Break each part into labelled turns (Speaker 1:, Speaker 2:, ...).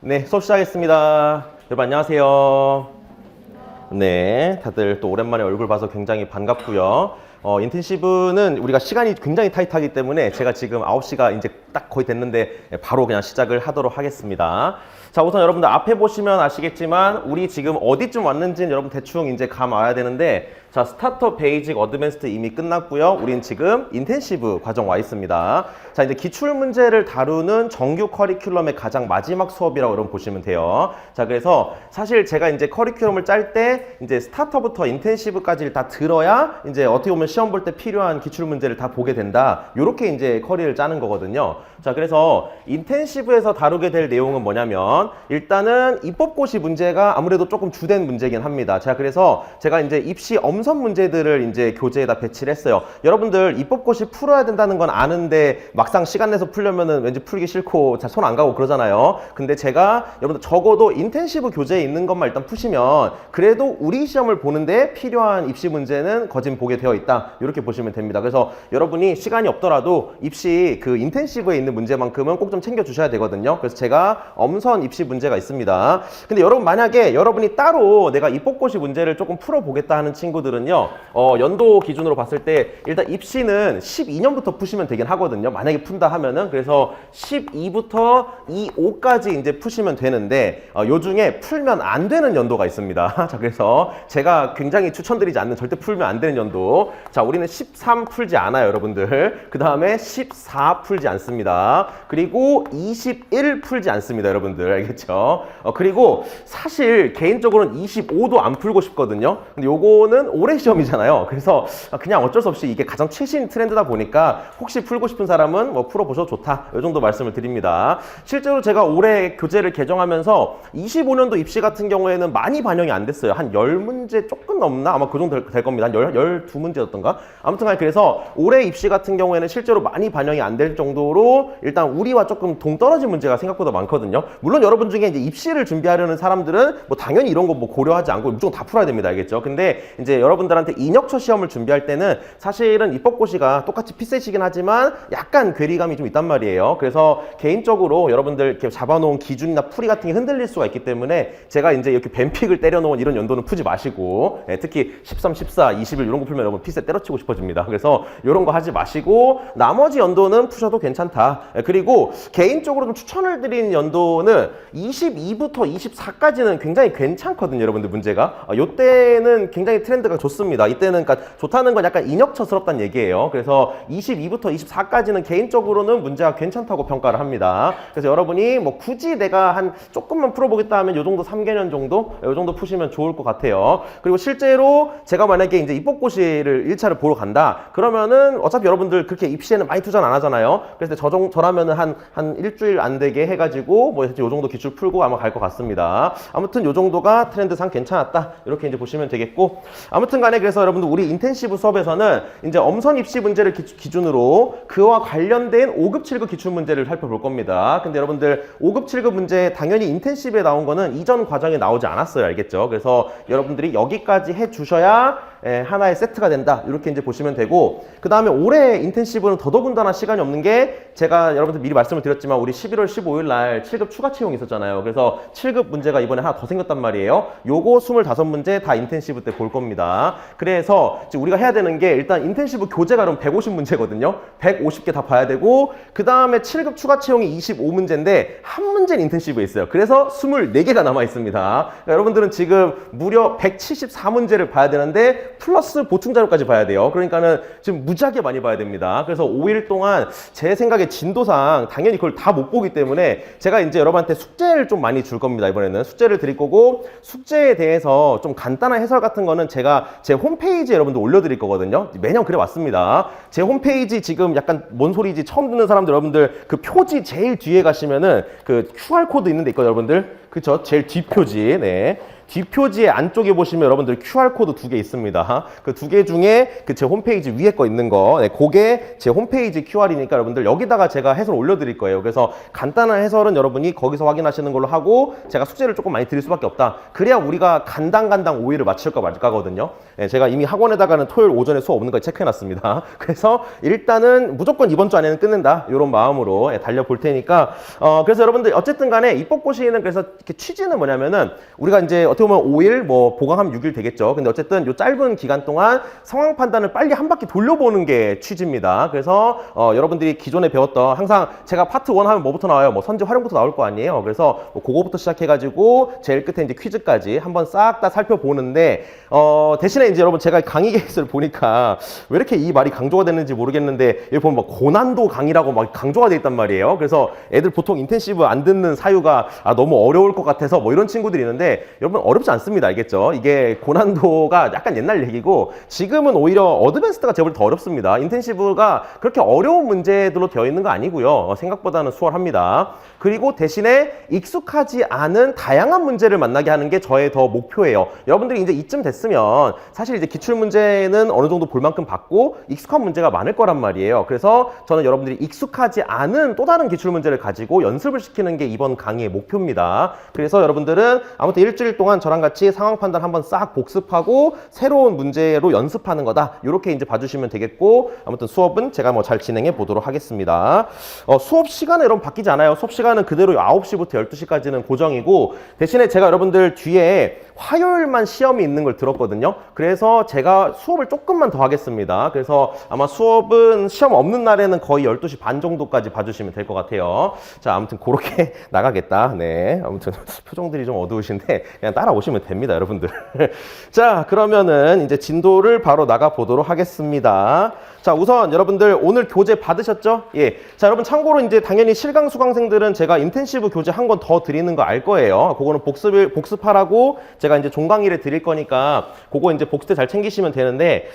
Speaker 1: 네, 수업 시작하겠습니다. 여러분 안녕하세요. 네, 다들 또 오랜만에 얼굴 봐서 굉장히 반갑고요. 인텐시브는 우리가 시간이 굉장히 타이트하기 때문에 제가 지금 9시가 이제 딱 거의 됐는데 바로 그냥 시작을 하도록 하겠습니다. 자, 우선 여러분들 앞에 보시면 아시겠지만 우리 지금 어디쯤 왔는지는 여러분 대충 이제 감 와야 되는데, 자, 스타터, 베이직, 어드밴스드 이미 끝났고요. 우린 지금 인텐시브 과정 와 있습니다. 자, 이제 기출 문제를 다루는 정규 커리큘럼의 가장 마지막 수업이라고 여러분 보시면 돼요. 자, 그래서 사실 제가 이제 커리큘럼을 짤 때 이제 스타터부터 인텐시브까지를 다 들어야 이제 어떻게 보면 시험 볼 때 필요한 기출 문제를 다 보게 된다. 요렇게 이제 커리를 짜는 거거든요. 자, 그래서 인텐시브에서 다루게 될 내용은 뭐냐면, 일단은 입법고시 문제가 아무래도 조금 주된 문제긴 합니다. 자, 그래서 제가 이제 입시 엄선 문제들을 이제 교재에다 배치를 했어요. 여러분들 입법고시 풀어야 된다는 건 아는데 막상 시간 내서 풀려면은 왠지 풀기 싫고 손 안 가고 그러잖아요. 근데 제가 여러분들 적어도 인텐시브 교재에 있는 것만 일단 푸시면 그래도 우리 시험을 보는데 필요한 입시 문제는 거진 보게 되어 있다. 이렇게 보시면 됩니다. 그래서 여러분이 시간이 없더라도 입시 그 인텐시브에 있는 문제만큼은 꼭 좀 챙겨 주셔야 되거든요. 그래서 제가 엄선 입시 문제가 있습니다. 근데 여러분 만약에 여러분이 따로 내가 입법고시 문제를 조금 풀어보겠다 하는 친구들은요, 연도 기준으로 봤을 때 일단 입시는 12년부터 푸시면 되긴 하거든요. 만약에 푼다 하면은. 그래서 12부터 25까지 이제 푸시면 되는데, 요 중에 풀면 안 되는 연도가 있습니다. 자, 그래서 제가 굉장히 추천드리지 않는, 절대 풀면 안 되는 연도. 자, 우리는 13 풀지 않아요, 여러분들. 그 다음에 14 풀지 않습니다. 그리고 21 풀지 않습니다, 여러분들. 알겠죠? 그리고 사실 개인적으로는 25도 안 풀고 싶거든요. 근데 요거는 올해 시험이잖아요. 그래서 그냥 어쩔 수 없이 이게 가장 최신 트렌드다 보니까 혹시 풀고 싶은 사람은 뭐 풀어보셔도 좋다. 이 정도 말씀을 드립니다. 실제로 제가 올해 교재를 개정하면서 25년도 입시 같은 경우에는 많이 반영이 안 됐어요. 한 10문제 조금 넘나? 아마 그 정도 될 겁니다. 한 12문제였던가? 아무튼 간에 그래서 올해 입시 같은 경우에는 실제로 많이 반영이 안 될 정도로 일단 우리와 조금 동떨어진 문제가 생각보다 많거든요. 물론 여러분 중에 이제 입시를 준비하려는 사람들은 뭐 당연히 이런 거 뭐 고려하지 않고 무조건 다 풀어야 됩니다. 알겠죠? 근데 이제 여러분들한테 인혁처 시험을 준비할 때는 사실은 입법고시가 똑같이 피셋이긴 하지만 약간 괴리감이 좀 있단 말이에요. 그래서 개인적으로 여러분들 이렇게 잡아놓은 기준이나 풀이 같은 게 흔들릴 수가 있기 때문에 제가 이제 이렇게 뱀픽을 때려놓은 이런 연도는 푸지 마시고, 특히 13, 14, 21 이런 거 풀면 여러분 피셋 때려치고 싶어집니다. 그래서 이런 거 하지 마시고 나머지 연도는 푸셔도 괜찮다. 그리고 개인적으로 좀 추천을 드리는 연도는 22부터 24까지는 굉장히 괜찮거든요, 여러분들 문제가. 요때는 굉장히 트렌드가 좋습니다. 이때는 그러니까 좋다는 건 약간 인혁처스럽다는 얘기예요. 그래서 22부터 24까지는 개인적으로는 문제가 괜찮다고 평가를 합니다. 그래서 여러분이 뭐 굳이 내가 한 조금만 풀어보겠다 하면 요 정도 3개년 정도? 요 정도 푸시면 좋을 것 같아요. 그리고 실제로 제가 만약에 이제 입법고시를 1차를 보러 간다 그러면은 어차피 여러분들 그렇게 입시에는 많이 투자는 안 하잖아요. 그래서 저라면은 한 일주일 안 되게 해가지고 뭐 요 정도 기출 풀고 아마 갈 것 같습니다. 아무튼 요 정도가 트렌드상 괜찮았다. 이렇게 이제 보시면 되겠고, 아무튼 간에 그래서 여러분들 우리 인텐시브 수업에서는 이제 엄선 입시 문제를 기준으로 그와 관련된 5급, 7급 기출 문제를 살펴볼 겁니다. 근데 여러분들 5급, 7급 문제 당연히 인텐시브에 나온 거는 이전 과정에 나오지 않았어요. 알겠죠? 그래서 여러분들이 여기까지 해 주셔야 하나의 세트가 된다. 이렇게 이제 보시면 되고, 그 다음에 올해 인텐시브는 더더군다나 시간이 없는 게 제가 여러분들 미리 말씀을 드렸지만 우리 11월 15일 날 7급 추가 채용이 있었잖아요. 그래서 7급 문제가 이번에 하나 더 생겼단 말이에요. 요거 25문제 다 인텐시브 때 볼 겁니다. 그래서 지금 우리가 해야 되는 게 일단 인텐시브 교재가 그럼 150문제거든요. 150개 다 봐야 되고, 그 다음에 7급 추가 채용이 25문제인데 한 문제는 인텐시브에 있어요. 그래서 24개가 남아 있습니다. 그러니까 여러분들은 지금 무려 174문제를 봐야 되는데 플러스 보충 자료까지 봐야 돼요. 그러니까는 지금 무지하게 많이 봐야 됩니다. 그래서 5일 동안 제 생각에 진도상 당연히 그걸 다 못 보기 때문에 제가 이제 여러분한테 숙제를 좀 많이 줄 겁니다. 이번에는 숙제를 드릴 거고, 숙제에 대해서 좀 간단한 해설 같은 거는 제가 제 홈페이지에 여러분들 올려드릴 거거든요. 매년 그래 왔습니다. 제 홈페이지 지금 약간 뭔 소리지 처음 듣는 사람들, 여러분들 그 표지 제일 뒤에 가시면은 그 QR코드 있는 데 있거든요, 여러분들. 그쵸? 제일 뒷표지. 네. 뒷표지의 안쪽에 보시면 여러분들 QR코드 2개 있습니다. 그 2개 중에 그 제 홈페이지 위에 거 있는 거, 네, 그게 제 홈페이지 QR이니까 여러분들 여기다가 제가 해설 올려드릴 거예요. 그래서 간단한 해설은 여러분이 거기서 확인하시는 걸로 하고 제가 숙제를 조금 많이 드릴 수밖에 없다. 그래야 우리가 간당 5일을 맞출까 말까거든요. 네, 제가 이미 학원에다가는 토요일 오전에 수업 없는 거 체크해놨습니다. 그래서 일단은 무조건 이번 주 안에는 끝낸다. 이런 마음으로 달려볼 테니까 그래서 여러분들 어쨌든 간에 입법고시는 그래서 이렇게 취지는 뭐냐면은 우리가 이제 어떻게 보면 5일 뭐 보강하면 6일 되겠죠. 근데 어쨌든 요 짧은 기간 동안 상황 판단을 빨리 한 바퀴 돌려보는 게 취지입니다. 그래서 여러분들이 기존에 배웠던 항상 제가 파트 1 하면 뭐부터 나와요? 뭐 선제 활용부터 나올 거 아니에요. 그래서 뭐 그거부터 시작해가지고 제일 끝에 이제 퀴즈까지 한번 싹 다 살펴보는데 대신에 이제 여러분 제가 강의 계획서를 보니까 왜 이렇게 이 말이 강조가 됐는지 모르겠는데 여기 보면 막 고난도 강의라고 막 강조가 돼 있단 말이에요. 그래서 애들 보통 인텐시브 안 듣는 사유가 너무 어려울 것 같아서 뭐 이런 친구들이 있는데 여러분 어렵지 않습니다. 알겠죠? 이게 고난도가 약간 옛날 얘기고 지금은 오히려 어드밴스드가 제법 더 어렵습니다. 인텐시브가 그렇게 어려운 문제들로 되어 있는 거 아니고요. 생각보다는 수월합니다. 그리고 대신에 익숙하지 않은 다양한 문제를 만나게 하는 게 저의 더 목표예요. 여러분들이 이제 이쯤 됐으면 사실 이제 기출 문제는 어느 정도 볼 만큼 봤고 익숙한 문제가 많을 거란 말이에요. 그래서 저는 여러분들이 익숙하지 않은 또 다른 기출 문제를 가지고 연습을 시키는 게 이번 강의의 목표입니다. 그래서 여러분들은 아무튼 일주일 동안 저랑 같이 상황 판단 한번 싹 복습하고 새로운 문제로 연습하는 거다. 이렇게 이제 봐주시면 되겠고 아무튼 수업은 제가 뭐 잘 진행해 보도록 하겠습니다. 수업 시간은 여러분 바뀌지 않아요. 수업 시간은 그대로 9시부터 12시까지는 고정이고 대신에 제가 여러분들 뒤에 화요일만 시험이 있는 걸 들었거든요. 그래서 제가 수업을 조금만 더 하겠습니다. 그래서 아마 수업은 시험 없는 날에는 거의 12시 반 정도까지 봐주시면 될 것 같아요. 자, 아무튼 그렇게 나가겠다. 네. 아무튼 표정들이 좀 어두우신데 그냥 따라오시면 됩니다, 여러분들. 자, 그러면은 이제 진도를 바로 나가 보도록 하겠습니다. 자, 우선 여러분들 오늘 교재 받으셨죠? 예. 자, 여러분 참고로 이제 당연히 실강 수강생들은 제가 인텐시브 교재 한 권 더 드리는 거 알 거예요. 그거는 복습하라고 제가 이제 종강의를 드릴 거니까 그거 이제 복습 때 잘 챙기시면 되는데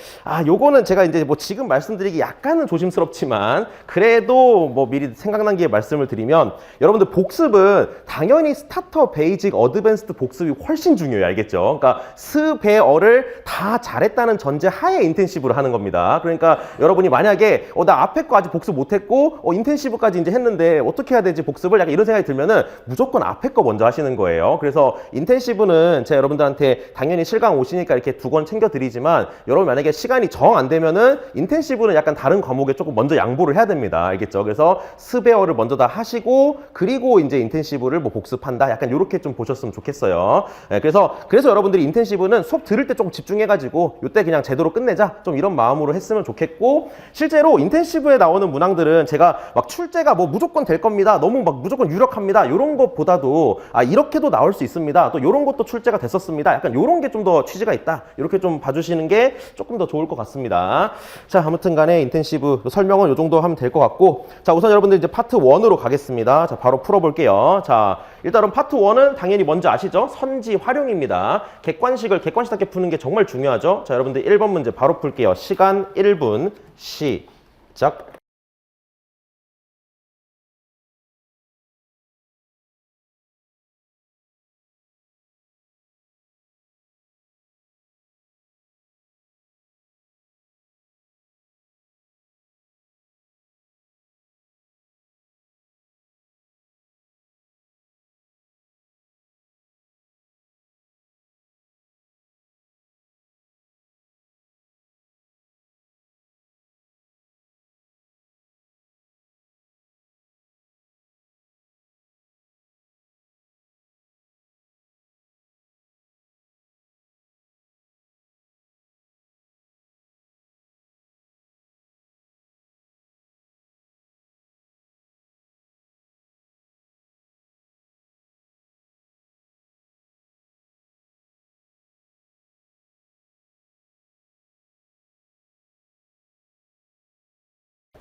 Speaker 1: 요거는 제가 이제 뭐 지금 말씀드리기 약간은 조심스럽지만 그래도 뭐 미리 생각난 기에 말씀을 드리면 여러분들 복습은 당연히 스타터, 베이직, 어드밴스드 복습이 훨씬 중요해요. 알겠죠? 그러니까 스, 배, 어를 다 잘했다는 전제 하에 인텐시브를 하는 겁니다. 그러니까 여러분이 만약에 나 앞에 거 아직 복습 못했고 인텐시브까지 이제 했는데 어떻게 해야 되지 복습을 약간 이런 생각이 들면은 무조건 앞에 거 먼저 하시는 거예요. 그래서 인텐시브는 제가 여러분들한테 당연히 실강 오시니까 이렇게 2권 챙겨드리지만 여러분 만약에 시간이 정 안 되면은 인텐시브는 약간 다른 과목에 조금 먼저 양보를 해야 됩니다. 알겠죠? 그래서 스베어를 먼저 다 하시고 그리고 이제 인텐시브를 뭐 복습한다. 약간 이렇게 좀 보셨으면 좋겠어요. 네, 그래서 여러분들이 인텐시브는 수업 들을 때 조금 집중해가지고 이때 그냥 제대로 끝내자. 좀 이런 마음으로 했으면 좋겠고 실제로 인텐시브에 나오는 문항들은 제가 막 출제가 뭐 무조건 될 겁니다. 너무 막 무조건 유력합니다. 이런 것보다도 이렇게도 나올 수 있습니다. 또 이런 것도 출제가 됐었습니다. 약간 이런 게 좀 더 취지가 있다. 이렇게 좀 봐주시는 게 조금 더 좋을 것 같습니다. 자, 아무튼 간에 인텐시브 설명은 이 정도 하면 될 것 같고 자, 우선 여러분들 이제 파트 1으로 가겠습니다. 자, 바로 풀어볼게요. 자, 일단은 파트 1은 당연히 먼저 아시죠? 선지 활용입니다. 객관식답게 푸는 게 정말 중요하죠. 자, 여러분들 1번 문제 바로 풀게요. 시간 1분 시작.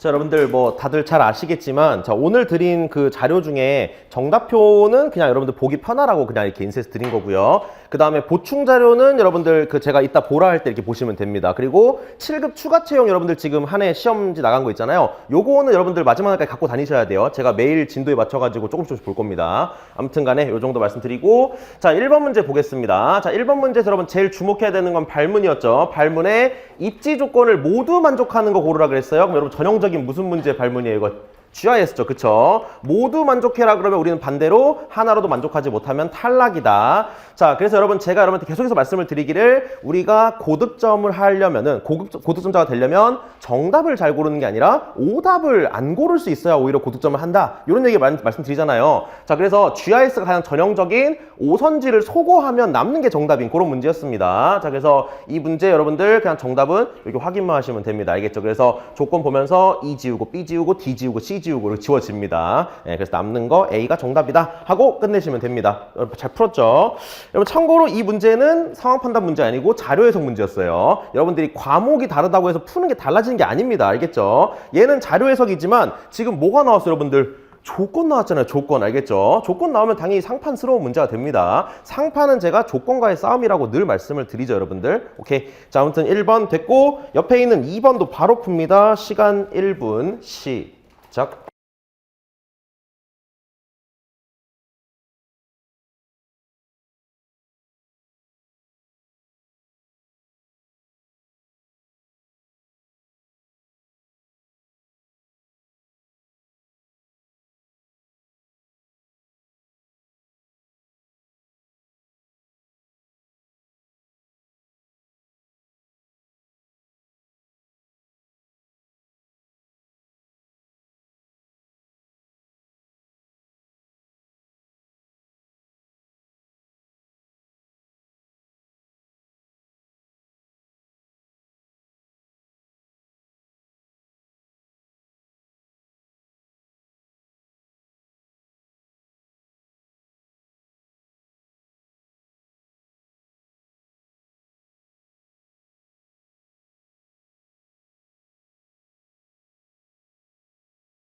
Speaker 1: 자, 여러분들 뭐 다들 잘 아시겠지만 자, 오늘 드린 그 자료 중에 정답표는 그냥 여러분들 보기 편하라고 그냥 이렇게 인쇄해서 드린 거고요. 그 다음에 보충 자료는 여러분들 그 제가 이따 보라 할 때 이렇게 보시면 됩니다. 그리고 7급 추가 채용 여러분들 지금 한 해 시험지 나간 거 있잖아요. 요거는 여러분들 마지막까지 갖고 다니셔야 돼요. 제가 매일 진도에 맞춰가지고 조금씩 볼 겁니다. 아무튼 간에 요 정도 말씀드리고 자, 1번 문제 보겠습니다. 자, 1번 문제에서 여러분 제일 주목해야 되는 건 발문이었죠. 발문에 입지 조건을 모두 만족하는 거 고르라 그랬어요. 그럼 여러분 전형적인 무슨 문제 발문이에요? 이거 GIS죠. 그쵸? 모두 만족해라 그러면 우리는 반대로 하나로도 만족하지 못하면 탈락이다. 자, 그래서 여러분 제가 여러분한테 계속해서 말씀을 드리기를 우리가 고득점을 하려면은 고득점자가 되려면 정답을 잘 고르는 게 아니라 오답을 안 고를 수 있어야 오히려 고득점을 한다. 이런 얘기 말씀드리잖아요. 자, 그래서 GIS가 가장 전형적인 오선지를 소거하면 남는 게 정답인 그런 문제였습니다. 자, 그래서 이 문제 여러분들 그냥 정답은 여기 확인만 하시면 됩니다. 알겠죠? 그래서 조건 보면서 E 지우고 B 지우고 D 지우고 C 지우고 이렇게 지워집니다. 네, 그래서 남는 거 A가 정답이다 하고 끝내시면 됩니다. 여러분 잘 풀었죠? 여러분 참고로 이 문제는 상황 판단 문제 아니고 자료 해석 문제였어요. 여러분들이 과목이 다르다고 해서 푸는 게 달라지는 게 아닙니다. 알겠죠? 얘는 자료 해석이지만 지금 뭐가 나왔어요, 여러분들? 조건 나왔잖아요. 조건. 알겠죠? 조건 나오면 당연히 상판스러운 문제가 됩니다. 상판은 제가 조건과의 싸움이라고 늘 말씀을 드리죠, 여러분들. 오케이. 자, 아무튼 1번 됐고 옆에 있는 2번도 바로 풉니다. 시간 1분 시작.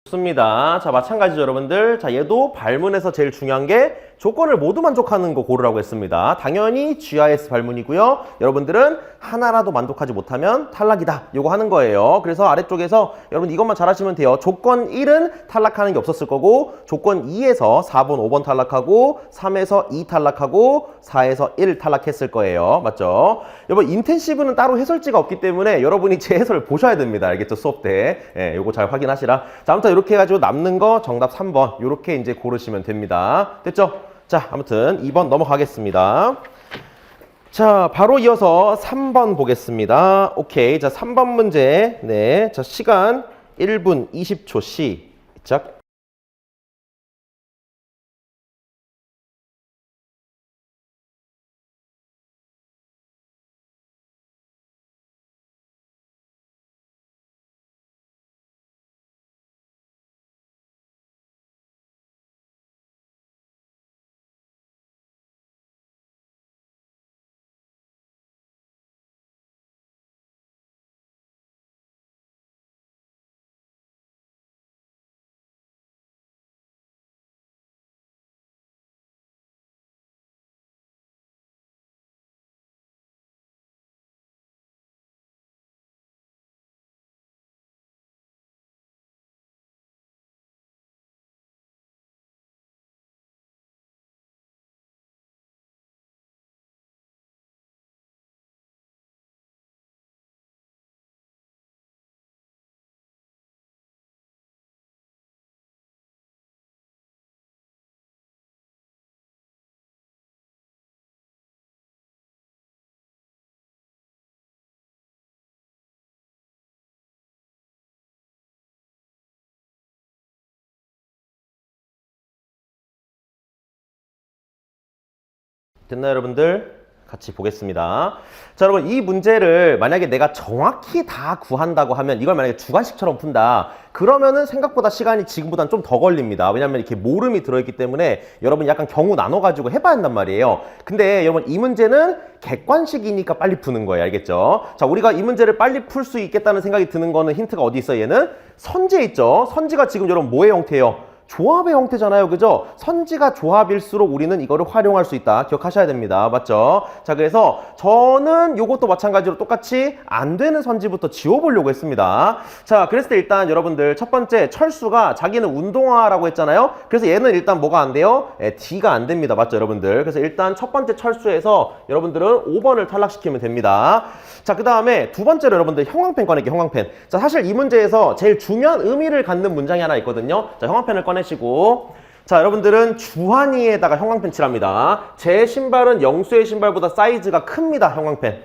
Speaker 1: 좋습니다. 자, 마찬가지죠, 여러분들. 자, 얘도 발문에서 제일 중요한 게 조건을 모두 만족하는 거 고르라고 했습니다. 당연히 GIS 발문이고요. 여러분들은 하나라도 만족하지 못하면 탈락이다. 요거 하는 거예요. 그래서 아래쪽에서 여러분 이것만 잘 하시면 돼요. 조건 1은 탈락하는 게 없었을 거고 조건 2에서 4번, 5번 탈락하고 3에서 2 탈락하고 4에서 1 탈락했을 거예요. 맞죠? 여러분 인텐시브는 따로 해설지가 없기 때문에 여러분이 제 해설을 보셔야 됩니다. 알겠죠? 수업 때. 예, 요거 잘 확인하시라. 자, 아무튼 이렇게 해가지고 남는 거 정답 3번 요렇게 이제 고르시면 됩니다. 됐죠? 자, 아무튼 2번 넘어가겠습니다. 자, 바로 이어서 3번 보겠습니다. 오케이. 자, 3번 문제. 네. 자, 시간 1분 20초 시작. 됐나요, 여러분들? 같이 보겠습니다. 자, 여러분 이 문제를 만약에 내가 정확히 다 구한다고 하면 이걸 만약에 주관식처럼 푼다. 그러면은 생각보다 시간이 지금보다는 좀 더 걸립니다. 왜냐면 이렇게 모름이 들어있기 때문에 여러분 약간 경우 나눠가지고 해봐야 한단 말이에요. 근데 여러분 이 문제는 객관식이니까 빨리 푸는 거예요. 알겠죠? 자, 우리가 이 문제를 빨리 풀 수 있겠다는 생각이 드는 거는 힌트가 어디 있어요? 얘는 선지에 있죠. 선지가 지금 여러분 뭐의 형태예요? 조합의 형태잖아요. 그죠? 선지가 조합일수록 우리는 이거를 활용할 수 있다. 기억하셔야 됩니다. 맞죠? 자, 그래서 저는 요것도 마찬가지로 똑같이 안 되는 선지부터 지워보려고 했습니다. 자, 그랬을 때 일단 여러분들 첫 번째 철수가 자기는 운동화라고 했잖아요. 그래서 얘는 일단 뭐가 안 돼요? D가 안 됩니다. 맞죠, 여러분들? 그래서 일단 첫 번째 철수에서 여러분들은 5번을 탈락시키면 됩니다. 자, 그 다음에 두 번째로 여러분들 형광펜 꺼낼게요. 형광펜. 자, 사실 이 문제에서 제일 중요한 의미를 갖는 문장이 하나 있거든요. 자, 형광펜을 꺼내시고, 자, 여러분들은 주환이에다가 형광펜 칠합니다. 제 신발은 영수의 신발보다 사이즈가 큽니다. 형광펜.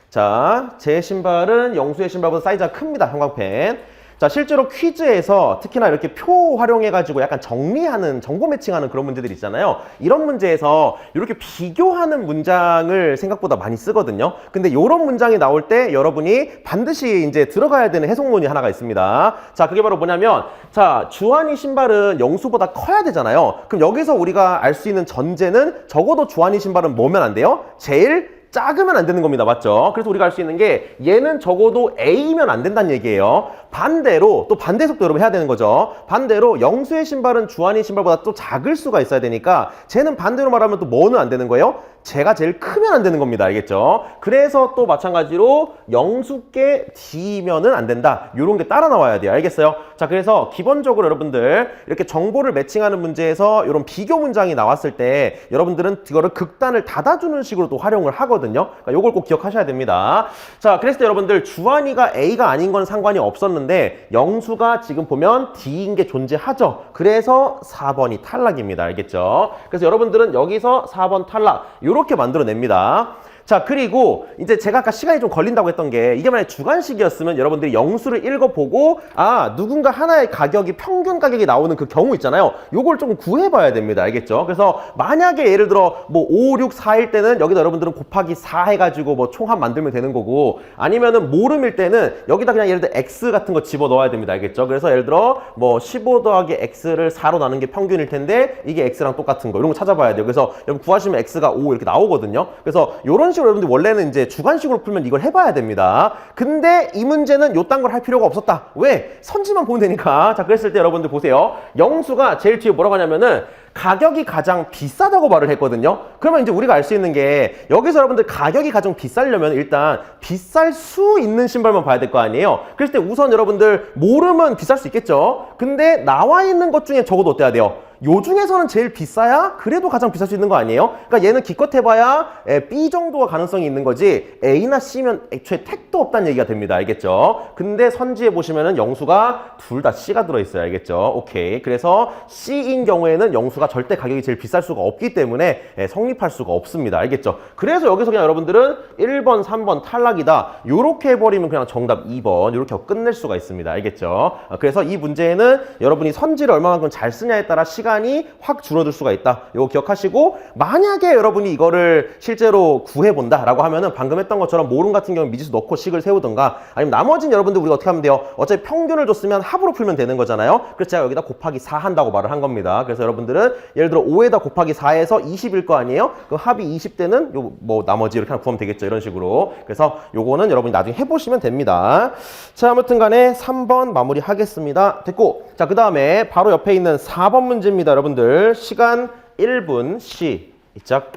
Speaker 1: 자, 제 신발은 영수의 신발보다 사이즈가 큽니다. 형광펜. 자, 실제로 퀴즈에서 특히나 이렇게 표 활용해가지고 약간 정리하는, 정보 매칭하는 그런 문제들이 있잖아요. 이런 문제에서 이렇게 비교하는 문장을 생각보다 많이 쓰거든요. 근데 이런 문장이 나올 때 여러분이 반드시 이제 들어가야 되는 해석문이 하나가 있습니다. 자, 그게 바로 뭐냐면, 자, 주환이 신발은 영수보다 커야 되잖아요. 그럼 여기서 우리가 알 수 있는 전제는 적어도 주환이 신발은 뭐면 안 돼요? 제일 작으면 안 되는 겁니다. 맞죠? 그래서 우리가 알 수 있는 게 얘는 적어도 A면 안 된다는 얘기예요. 반대로 또 반대 속도 여러분 해야 되는 거죠. 반대로 영수의 신발은 주환이 신발보다 또 작을 수가 있어야 되니까 쟤는 반대로 말하면 또 뭐는 안 되는 거예요? 제가 제일 크면 안 되는 겁니다. 알겠죠? 그래서 또 마찬가지로 영수께 D면은 안 된다. 이런 게 따라 나와야 돼요. 알겠어요? 자, 그래서 기본적으로 여러분들 이렇게 정보를 매칭하는 문제에서 이런 비교 문장이 나왔을 때 여러분들은 이거를 극단을 닫아주는 식으로 또 활용을 하거든요. 그러니까 이걸 꼭 기억하셔야 됩니다. 자, 그랬을 때 여러분들 주환이가 A가 아닌 건 상관이 없었는데 영수가 지금 보면 D인 게 존재하죠. 그래서 4번이 탈락입니다. 알겠죠? 그래서 여러분들은 여기서 4번 탈락 이렇게 만들어냅니다. 자, 그리고 이제 제가 아까 시간이 좀 걸린다고 했던 게 이게 만약에 주관식이었으면 여러분들이 영수를 읽어보고 아, 누군가 하나의 가격이 평균 가격이 나오는 그 경우 있잖아요. 요걸 좀 구해봐야 됩니다. 알겠죠? 그래서 만약에 예를 들어 뭐 5, 6, 4일 때는 여기다 여러분들은 곱하기 4 해가지고 뭐 총합 만들면 되는 거고 아니면은 모름일 때는 여기다 그냥 예를 들어 X 같은 거 집어넣어야 됩니다. 알겠죠? 그래서 예를 들어 뭐 15 더하기 X를 4로 나눈 게 평균일 텐데 이게 X랑 똑같은 거 이런 거 찾아봐야 돼요. 그래서 여러분 구하시면 X가 5 이렇게 나오거든요. 그래서 요런 식으로 여러분들 원래는 이제 주관식으로 풀면 이걸 해봐야 됩니다. 근데 이 문제는 요딴 걸 할 필요가 없었다. 왜? 선지만 보면 되니까. 자, 그랬을 때 여러분들 보세요. 영수가 제일 뒤에 뭐라고 하냐면은 가격이 가장 비싸다고 말을 했거든요. 그러면 이제 우리가 알 수 있는 게 여기서 여러분들 가격이 가장 비싸려면 일단 비쌀 수 있는 신발만 봐야 될 거 아니에요. 그랬을 때 우선 여러분들 모름은 비쌀 수 있겠죠. 근데 나와 있는 것 중에 적어도 어때야 돼요? 요 중에서는 제일 비싸야 그래도 가장 비쌀 수 있는 거 아니에요? 그러니까 얘는 기껏 해봐야 B 정도가 가능성이 있는 거지 A나 C면 애초에 택도 없다는 얘기가 됩니다. 알겠죠? 근데 선지에 보시면은 영수가 둘 다 C가 들어있어요. 알겠죠? 오케이. 그래서 C인 경우에는 영수가 절대 가격이 제일 비쌀 수가 없기 때문에 성립할 수가 없습니다. 알겠죠? 그래서 여기서 그냥 여러분들은 1번, 3번 탈락이다. 요렇게 해버리면 그냥 정답 2번 요렇게 끝낼 수가 있습니다. 알겠죠? 그래서 이 문제에는 여러분이 선지를 얼마만큼 잘 쓰냐에 따라 시간이 확 줄어들 수가 있다. 이거 기억하시고 만약에 여러분이 이거를 실제로 구해본다 라고 하면은 방금 했던 것처럼 모름 같은 경우는 미지수 넣고 식을 세우던가 아니면 나머지는 여러분들 우리가 어떻게 하면 돼요? 어차피 평균을 줬으면 합으로 풀면 되는 거잖아요. 그래서 제가 여기다 곱하기 4 한다고 말을 한 겁니다. 그래서 여러분들은 예를 들어 5에다 곱하기 4해서 20일 거 아니에요? 그럼 합이 20대는 요 뭐 나머지 이렇게 하나 구하면 되겠죠. 이런 식으로. 그래서 요거는 여러분이 나중에 해보시면 됩니다. 자, 아무튼 간에 3번 마무리 하겠습니다. 됐고. 자, 그 다음에 바로 옆에 있는 4번 문제입니다. 여러분들 시간 1분 시작.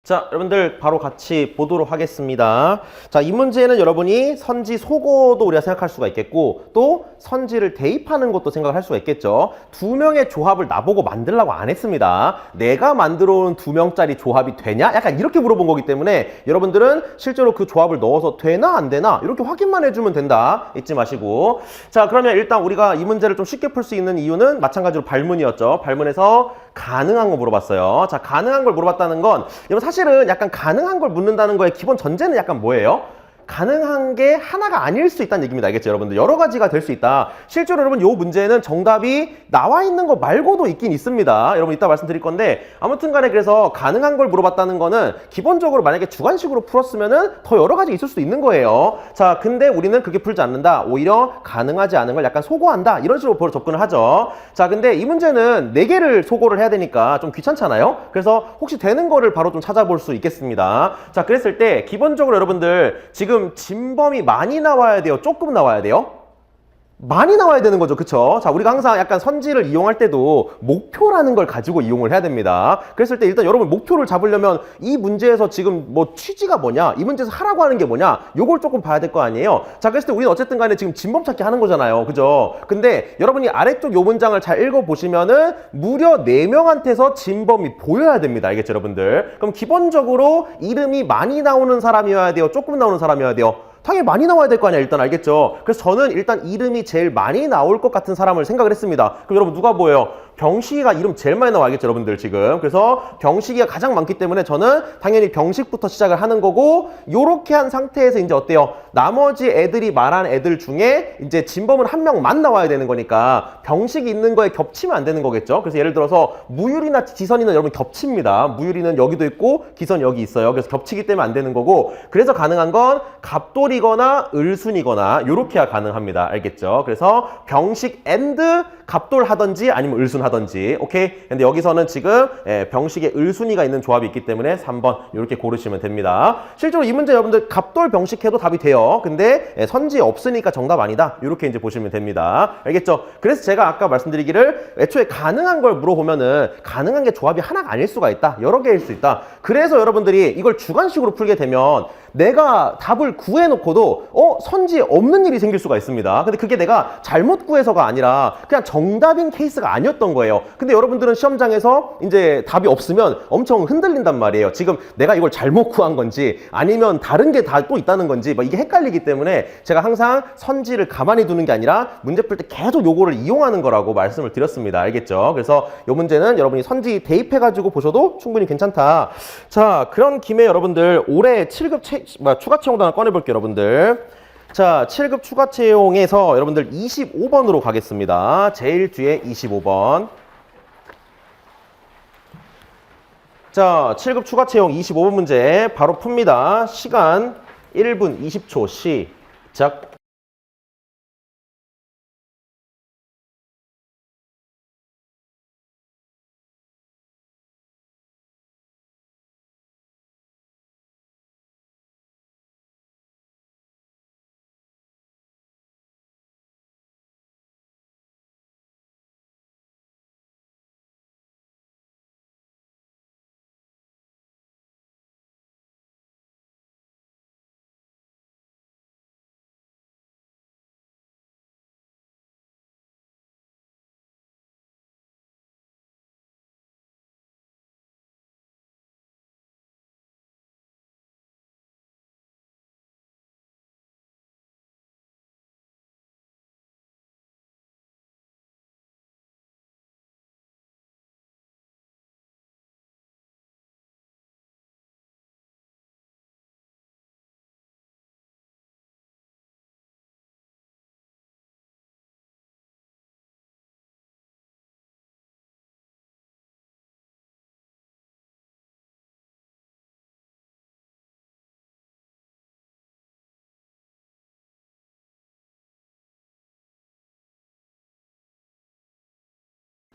Speaker 1: 자, 여러분들 바로 같이 보도록 하겠습니다. 자, 이 문제는 여러분이 선지 속어도 우리가 생각할 수가 있겠고 또 선지를 대입하는 것도 생각을 할 수가 있겠죠. 두 명의 조합을 나보고 만들라고 안 했습니다. 내가 만들어 온 두 명짜리 조합이 되냐? 약간 이렇게 물어본 거기 때문에 여러분들은 실제로 그 조합을 넣어서 되나 안 되나 이렇게 확인만 해주면 된다. 잊지 마시고. 자, 그러면 일단 우리가 이 문제를 좀 쉽게 풀 수 있는 이유는 마찬가지로 발문이었죠. 발문에서 가능한 거 물어봤어요. 자, 가능한 걸 물어봤다는 건 여러분 사실은 약간 가능한 걸 묻는다는 거의 기본 전제는 약간 뭐예요? 가능한 게 하나가 아닐 수 있다는 얘기입니다. 알겠죠, 여러분들? 여러 가지가 될 수 있다. 실제로 여러분 이 문제는 정답이 나와 있는 거 말고도 있긴 있습니다. 여러분 이따 말씀드릴 건데 아무튼 간에 그래서 가능한 걸 물어봤다는 거는 기본적으로 만약에 주관식으로 풀었으면은 더 여러 가지 있을 수도 있는 거예요. 자, 근데 우리는 그렇게 풀지 않는다. 오히려 가능하지 않은 걸 약간 소거한다. 이런 식으로 바로 접근을 하죠. 자, 근데 이 문제는 4개를 소거를 해야 되니까 좀 귀찮잖아요. 그래서 혹시 되는 거를 바로 좀 찾아볼 수 있겠습니다. 자, 그랬을 때 기본적으로 여러분들 지금 진범이 많이 나와야 돼요? 조금 나와야 돼요? 많이 나와야 되는 거죠. 그쵸? 자, 우리가 항상 약간 선지를 이용할 때도 목표라는 걸 가지고 이용을 해야 됩니다. 그랬을 때 일단 여러분 목표를 잡으려면 이 문제에서 지금 뭐 취지가 뭐냐, 이 문제에서 하라고 하는 게 뭐냐, 요걸 조금 봐야 될 거 아니에요. 자, 그랬을 때 우리는 어쨌든 간에 지금 진범 찾기 하는 거잖아요. 그죠? 근데 여러분이 아래쪽 요 문장을 잘 읽어보시면은 무려 4명한테서 진범이 보여야 됩니다. 알겠죠, 여러분들? 그럼 기본적으로 이름이 많이 나오는 사람이어야 돼요? 조금 나오는 사람이어야 돼요? 당연히 많이 나와야 될 거 아니야, 일단. 알겠죠? 그래서 저는 일단 이름이 제일 많이 나올 것 같은 사람을 생각을 했습니다. 그럼 여러분 누가 보여요? 병식이가 이름 제일 많이 나와. 알겠죠, 여러분들? 지금 그래서 병식이가 가장 많기 때문에 저는 당연히 병식부터 시작을 하는 거고, 요렇게 한 상태에서 이제 어때요? 나머지 애들이 말한 애들 중에 이제 진범은 한 명만 나와야 되는 거니까 병식이 있는 거에 겹치면 안 되는 거겠죠. 그래서 예를 들어서 무율이나 기선이는 여러분 겹칩니다. 무율이는 여기도 있고 기선 여기 있어요. 그래서 겹치기 때문에 안 되는 거고, 그래서 가능한 건 갑돌이거나 을순이거나 요렇게야 가능합니다. 알겠죠? 그래서 병식 앤드 갑돌 하던지 아니면 을순 하던지. 오케이? 근데 여기서는 지금 병식에 을순이가 있는 조합이 있기 때문에 3번 이렇게 고르시면 됩니다. 실제로 이 문제 여러분들 갑돌 병식 해도 답이 돼요. 근데 선지 없으니까 정답 아니다. 이렇게 이제 보시면 됩니다. 알겠죠? 그래서 제가 아까 말씀드리기를 애초에 가능한 걸 물어보면은 가능한 게 조합이 하나가 아닐 수가 있다. 여러 개일 수 있다. 그래서 여러분들이 이걸 주관식으로 풀게 되면 내가 답을 구해놓고도 선지에 없는 일이 생길 수가 있습니다. 근데 그게 내가 잘못 구해서가 아니라 그냥 정답인 케이스가 아니었던 거예요. 근데 여러분들은 시험장에서 이제 답이 없으면 엄청 흔들린단 말이에요. 지금 내가 이걸 잘못 구한 건지 아니면 다른 게 다 또 있다는 건지 막 이게 헷갈리기 때문에 제가 항상 선지를 가만히 두는 게 아니라 문제 풀 때 계속 요거를 이용하는 거라고 말씀을 드렸습니다. 알겠죠? 그래서 요 문제는 여러분이 선지 대입해가지고 보셔도 충분히 괜찮다. 자, 그런 김에 여러분들 올해 7급 추가 채용도 하나 꺼내볼게요, 여러분들. 자, 7급 추가 채용에서 여러분들 25번으로 가겠습니다. 제일 뒤에 25번. 자, 7급 추가 채용 25번 문제 바로 풉니다. 시간 1분 20초 시작.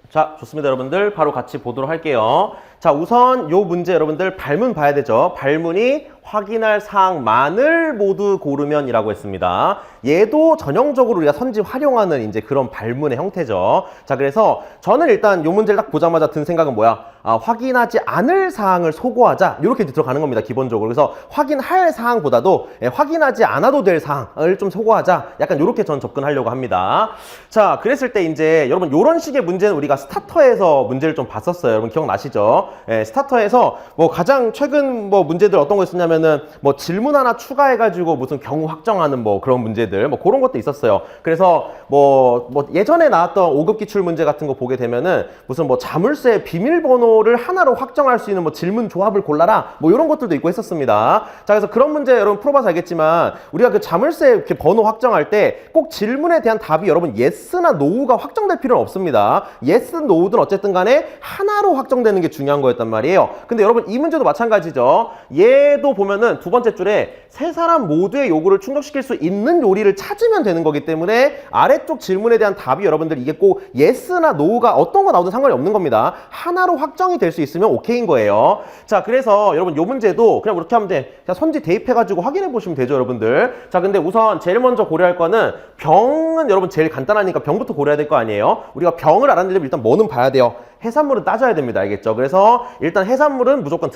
Speaker 1: 자, 좋습니다, 여러분들. 바로 같이 보도록 할게요. 자, 우선 요 문제 여러분들 발문 봐야 되죠. 발문이 확인할 사항만을 모두 고르면이라고 했습니다. 얘도 전형적으로 우리가 선지 활용하는 이제 그런 발문의 형태죠. 자, 그래서 저는 일단 요 문제를 딱 보자마자 든 생각은 뭐야? 확인하지 않을 사항을 소거하자. 이렇게 들어가는 겁니다. 기본적으로. 그래서 확인할 사항보다도 확인하지 않아도 될 사항을 좀 소거하자. 약간 이렇게 전 접근하려고 합니다. 자, 그랬을 때 이제 여러분 요런 식의 문제는 우리가 스타터에서 문제를 좀 봤었어요. 여러분 기억나시죠? 스타터에서 뭐 가장 최근 뭐 문제들 어떤 거 있었냐면은 뭐 질문 하나 추가해가지고 무슨 경우 확정하는 뭐 그런 문제들 뭐 그런 것도 있었어요. 그래서 뭐 예전에 나왔던 5급 기출 문제 같은 거 보게 되면은 무슨 뭐 자물쇠 비밀번호를 하나로 확정할 수 있는 뭐 질문 조합을 골라라 뭐 이런 것들도 있고 했었습니다. 자, 그래서 그런 문제 여러분 풀어봐서 알겠지만 우리가 그 자물쇠 이렇게 번호 확정할 때 꼭 질문에 대한 답이 여러분 yes나 no가 확정될 필요는 없습니다. yes, no든 어쨌든 간에 하나로 확정되는 게 중요한 거였단 말이에요. 근데 여러분 이 문제도 마찬가지죠. 얘도 보면은 두 번째 줄에 세 사람 모두의 요구를 충족시킬 수 있는 요리를 찾으면 되는 거기 때문에 아래쪽 질문에 대한 답이 여러분들 이게 꼭 yes나 no가 어떤 거 나오든 상관이 없는 겁니다. 하나로 확정이 될 수 있으면 오케이인 거예요. 자, 그래서 여러분 요 문제도 그냥 이렇게 하면 돼. 자, 선지 대입해가지고 확인해 보시면 되죠, 여러분들. 자, 근데 우선 제일 먼저 고려할 거는 병은 여러분 제일 간단하니까 병부터 고려해야 될 거 아니에요? 우리가 병을 알아내려면 일단 뭐는 봐야 돼요? 해산물은 따져야 됩니다. 알겠죠? 그래서 일단 해산물은 무조건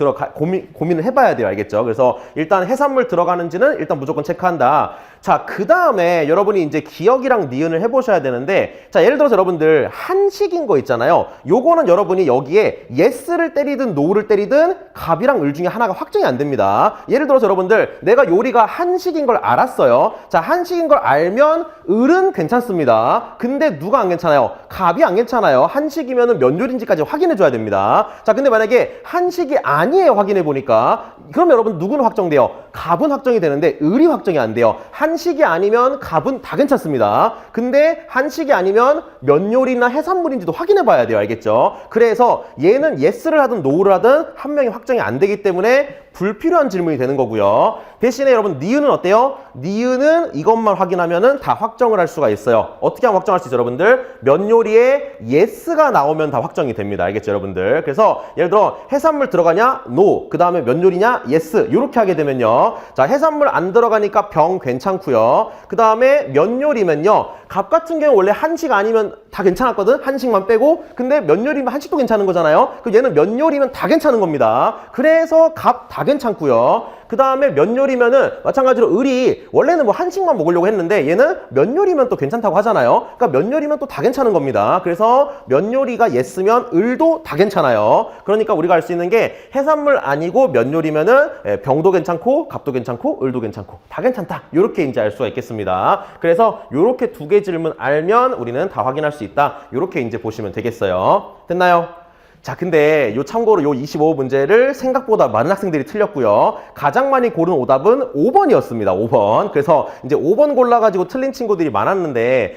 Speaker 1: 고민을 해봐야 돼요. 알겠죠? 그래서 일단 해산물 들어가는지는 일단 무조건 체크한다. 자, 그 다음에 여러분이 이제 기억이랑 니은을 해보셔야 되는데, 자, 예를 들어서 여러분들 한식인 거 있잖아요. 요거는 여러분이 여기에 yes를 때리든 no를 때리든 갑이랑 을 중에 하나가 확정이 안 됩니다. 예를 들어서 여러분들 내가 요리가 한식인 걸 알았어요. 자, 한식인 걸 알면 을은 괜찮습니다. 근데 누가 안 괜찮아요? 갑이 안 괜찮아요. 한식이면은 면 요리인지까지 확인해 줘야 됩니다. 자, 근데 만약에 한식이 아니에요. 확인해 보니까. 그럼 여러분 누구는 확정돼요? 갑은 확정이 되는데 을이 확정이 안 돼요. 한식이 아니면 갑은 다 괜찮습니다. 근데 한식이 아니면 면 요리나 해산물인지도 확인해 봐야 돼요. 알겠죠? 그래서 얘는 yes를 하든 no를 하든 한 명이 확정이 안 되기 때문에 불필요한 질문이 되는 거고요. 대신에 여러분 니은은 어때요? 니은은 이것만 확인하면은 다 확정을 할 수가 있어요. 어떻게 하면 확정할 수 있죠, 여러분들? 면 요리에 yes가 나오면 다 확정이 됩니다. 알겠죠, 여러분들? 그래서 예를 들어 해산물 들어가냐? no. 그 다음에 면 요리냐? yes. 이렇게 하게 되면요. 자, 해산물 안 들어가니까 병 괜찮고요. 그 다음에 면 요리면요. 갑 같은 경우 원래 한식 아니면 다 괜찮았거든? 한식만 빼고. 근데 면 요리면 한식도 괜찮은 거잖아요. 그럼 얘는 면 요리면 다 괜찮은 겁니다. 그래서 갑 다 괜찮고요. 그 다음에 면 요리면은 마찬가지로 을이 원래는 뭐 한식만 먹으려고 했는데 얘는 면 요리면 또 괜찮다고 하잖아요. 그러니까 면 요리면 또 다 괜찮은 겁니다. 그래서 면 요리가 yes면 을도 다 괜찮아요. 그러니까 우리가 알 수 있는 게 해산물 아니고 면 요리면은 병도 괜찮고 갑도 괜찮고 을도 괜찮고 다 괜찮다. 이렇게 이제 알 수가 있겠습니다. 그래서 이렇게 두 개 질문 알면 우리는 다 확인할 수 있다. 이렇게 이제 보시면 되겠어요. 됐나요? 자, 근데 요 참고로 요 25호 문제를 생각보다 많은 학생들이 틀렸고요. 가장 많이 고른 오답은 5번이었습니다. 5번. 그래서 이제 5번 골라가지고 틀린 친구들이 많았는데,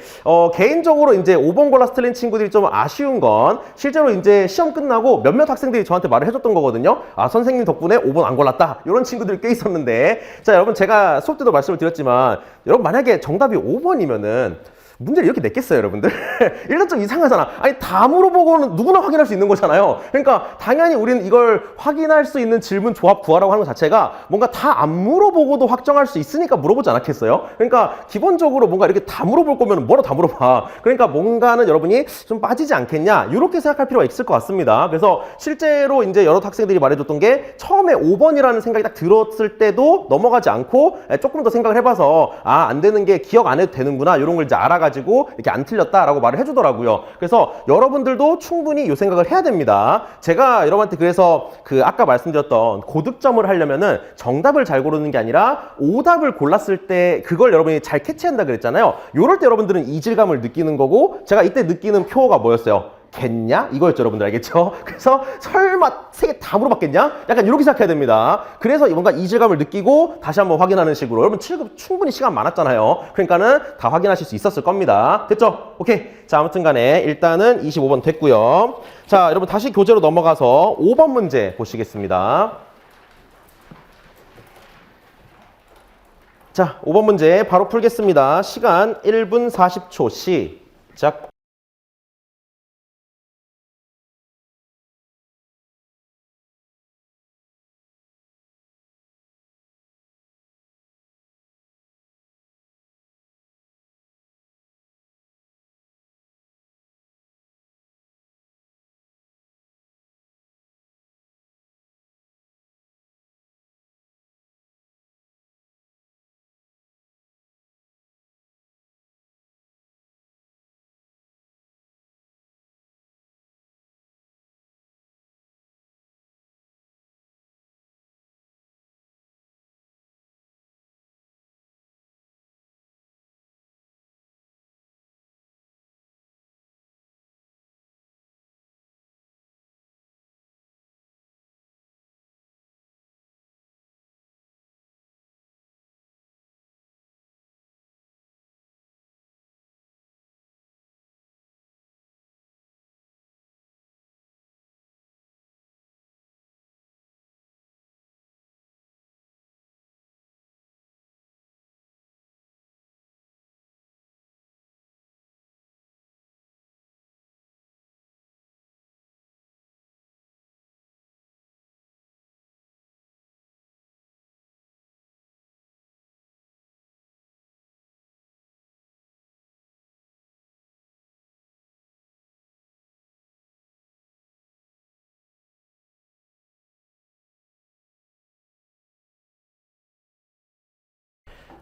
Speaker 1: 개인적으로 이제 5번 골라서 틀린 친구들이 좀 아쉬운 건 실제로 이제 시험 끝나고 몇몇 학생들이 저한테 말을 해줬던 거거든요. 아, 선생님 덕분에 5번 안 골랐다. 이런 친구들이 꽤 있었는데, 자, 여러분 제가 수업 때도 말씀을 드렸지만, 여러분 만약에 정답이 5번이면은 문제를 이렇게 냈겠어요, 여러분들? 일단 좀 이상하잖아. 아니, 다 물어보고는 누구나 확인할 수 있는 거잖아요. 그러니까 당연히 우리는 이걸 확인할 수 있는 질문 조합 구하라고 하는 것 자체가 뭔가 다 안 물어보고도 확정할 수 있으니까 물어보지 않았겠어요? 그러니까 기본적으로 뭔가 이렇게 다 물어볼 거면 뭐로 다 물어봐. 그러니까 뭔가는 여러분이 좀 빠지지 않겠냐? 이렇게 생각할 필요가 있을 것 같습니다. 그래서 실제로 이제 여러 학생들이 말해줬던 게 처음에 5번이라는 생각이 딱 들었을 때도 넘어가지 않고 조금 더 생각을 해봐서 아, 안 되는 게 기억 안 해도 되는구나. 이런 걸 이제 알아가지고 이렇게 안 틀렸다라고 말을 해주더라고요. 그래서 여러분들도 충분히 이 생각을 해야 됩니다. 제가 여러분한테 그래서 그 아까 말씀드렸던 고득점을 하려면은 정답을 잘 고르는 게 아니라 오답을 골랐을 때 그걸 여러분이 잘 캐치한다 그랬잖아요. 요럴 때 여러분들은 이질감을 느끼는 거고 제가 이때 느끼는 표어가 뭐였어요? 겠냐? 이거였죠, 여러분들. 알겠죠? 그래서 설마 세 개 다 물어봤겠냐? 약간 이렇게 생각해야 됩니다. 그래서 뭔가 이질감을 느끼고 다시 한번 확인하는 식으로. 여러분 충분히 시간 많았잖아요. 그러니까는 다 확인하실 수 있었을 겁니다. 됐죠? 오케이. 자, 아무튼 간에 일단은 25번 됐고요. 자, 여러분 다시 교재로 넘어가서 5번 문제 보시겠습니다. 자, 5번 문제 바로 풀겠습니다. 시간 1분 40초 시작.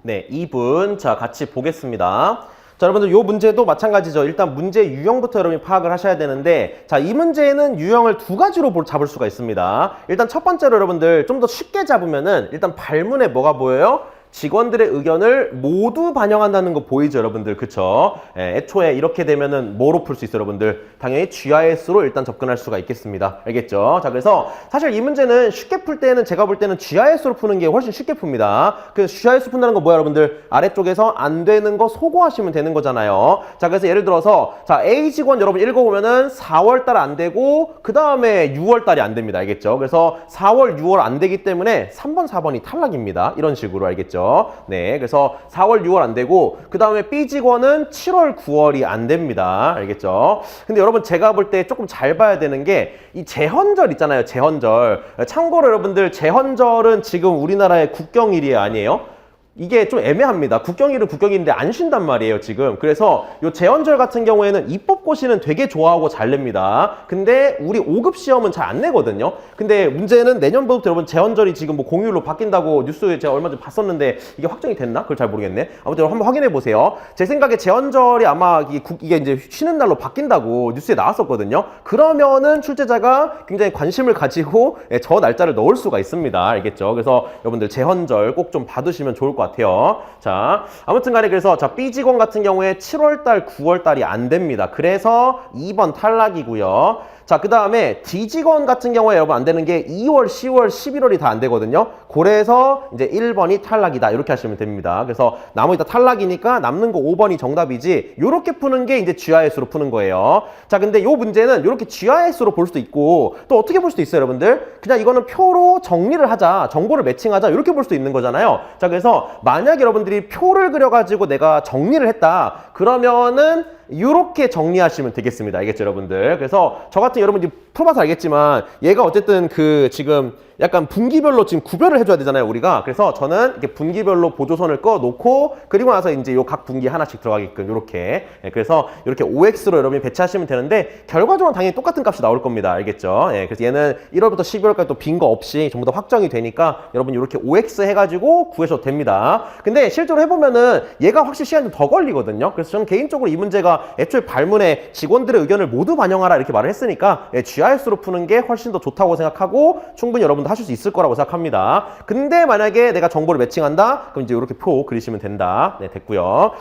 Speaker 1: 네, 2분. 자, 같이 보겠습니다. 자, 여러분들 이 문제도 마찬가지죠. 일단 문제 유형부터 여러분이 파악을 하셔야 되는데, 자, 이 문제는 유형을 두 가지로 잡을 수가 있습니다. 일단 첫 번째로 여러분들 좀 더 쉽게 잡으면은 일단 발문에 뭐가 보여요? 직원들의 의견을 모두 반영한다는 거 보이죠, 여러분들? 그쵸? 예, 애초에 이렇게 되면은 뭐로 풀 수 있어요, 여러분들? 당연히 GIS로 일단 접근할 수가 있겠습니다. 알겠죠? 자, 그래서 사실 이 문제는 쉽게 풀 때는 제가 볼 때는 GIS로 푸는 게 훨씬 쉽게 풉니다. 그래서 GIS 푼다는 거 뭐야, 여러분들? 아래쪽에서 안 되는 거 소거하시면 되는 거잖아요. 자, 그래서 예를 들어서 자, A 직원 여러분 읽어보면은 4월 달 안 되고 그 다음에 6월 달이 안 됩니다. 알겠죠? 그래서 4월, 6월 안 되기 때문에 3번, 4번이 탈락입니다. 이런 식으로 알겠죠? 네, 그래서 4월, 6월 안 되고 그 다음에 B 직원은 7월, 9월이 안 됩니다. 알겠죠? 근데 여러분 제가 볼 때 조금 잘 봐야 되는 게 이 제헌절 있잖아요. 제헌절. 참고로 여러분들 제헌절은 지금 우리나라의 국경일이 아니에요? 이게 좀 애매합니다. 국경일은 국경일인데 안 쉰단 말이에요, 지금. 그래서 요 제헌절 같은 경우에는 입법고시는 되게 좋아하고 잘 냅니다. 근데 우리 5급 시험은 잘 안 내거든요. 근데 문제는 내년부터 여러분 제헌절이 지금 뭐 공휴일로 바뀐다고 뉴스에 제가 얼마 전에 봤었는데 이게 확정이 됐나? 그걸 잘 모르겠네. 아무튼 한번 확인해 보세요. 제 생각에 제헌절이 아마 이게 이제 쉬는 날로 바뀐다고 뉴스에 나왔었거든요. 그러면은 출제자가 굉장히 관심을 가지고 저 날짜를 넣을 수가 있습니다. 알겠죠? 그래서 여러분들 제헌절 꼭 좀 받으시면 좋을 것 같아요. 자, 아무튼 간에 그래서 자, B 직원 같은 경우에 7월달, 9월달이 안 됩니다. 그래서 2번 탈락이고요. 자, 그 다음에 D 직원 같은 경우에 여러분 안 되는 게 2월, 10월, 11월이 다 안 되거든요. 그래서 이제 1번이 탈락이다. 이렇게 하시면 됩니다. 그래서 나머지 다 탈락이니까 남는 거 5번이 정답이지. 이렇게 푸는 게 이제 GIS로 푸는 거예요. 자, 근데 이 문제는 이렇게 GIS로 볼 수도 있고 또 어떻게 볼 수도 있어요, 여러분들? 그냥 이거는 표로 정리를 하자. 정보를 매칭하자. 이렇게 볼 수도 있는 거잖아요. 자, 그래서 만약 여러분들이 표를 그려가지고 내가 정리를 했다. 그러면은 이렇게 정리하시면 되겠습니다. 알겠죠, 여러분들? 그래서 저 같은 여러분들이 풀어봐서 알겠지만 얘가 어쨌든 그 지금 약간 분기별로 지금 구별을 해줘야 되잖아요, 우리가. 그래서 저는 이렇게 분기별로 보조선을 꺼놓고 그리고 나서 이제 요 각 분기 하나씩 들어가게끔 이렇게. 그래서 이렇게 OX로 여러분이 배치하시면 되는데 결과적으로 당연히 똑같은 값이 나올 겁니다. 알겠죠? 그래서 얘는 1월부터 12월까지 또 빈 거 없이 전부 다 확정이 되니까 여러분 이렇게 OX 해가지고 구하셔도 됩니다. 근데 실제로 해보면은 얘가 확실히 시간이 좀 더 걸리거든요. 그래서 저는 개인적으로 이 문제가 애초에 발문에 직원들의 의견을 모두 반영하라 이렇게 말을 했으니까 GIS로 푸는 게 훨씬 더 좋다고 생각하고 충분히 여러분도 하실 수 있을 거라고 생각합니다. 근데 만약에 내가 정보를 매칭한다? 그럼 이제 이렇게 표 그리시면 된다. 네, 됐고요.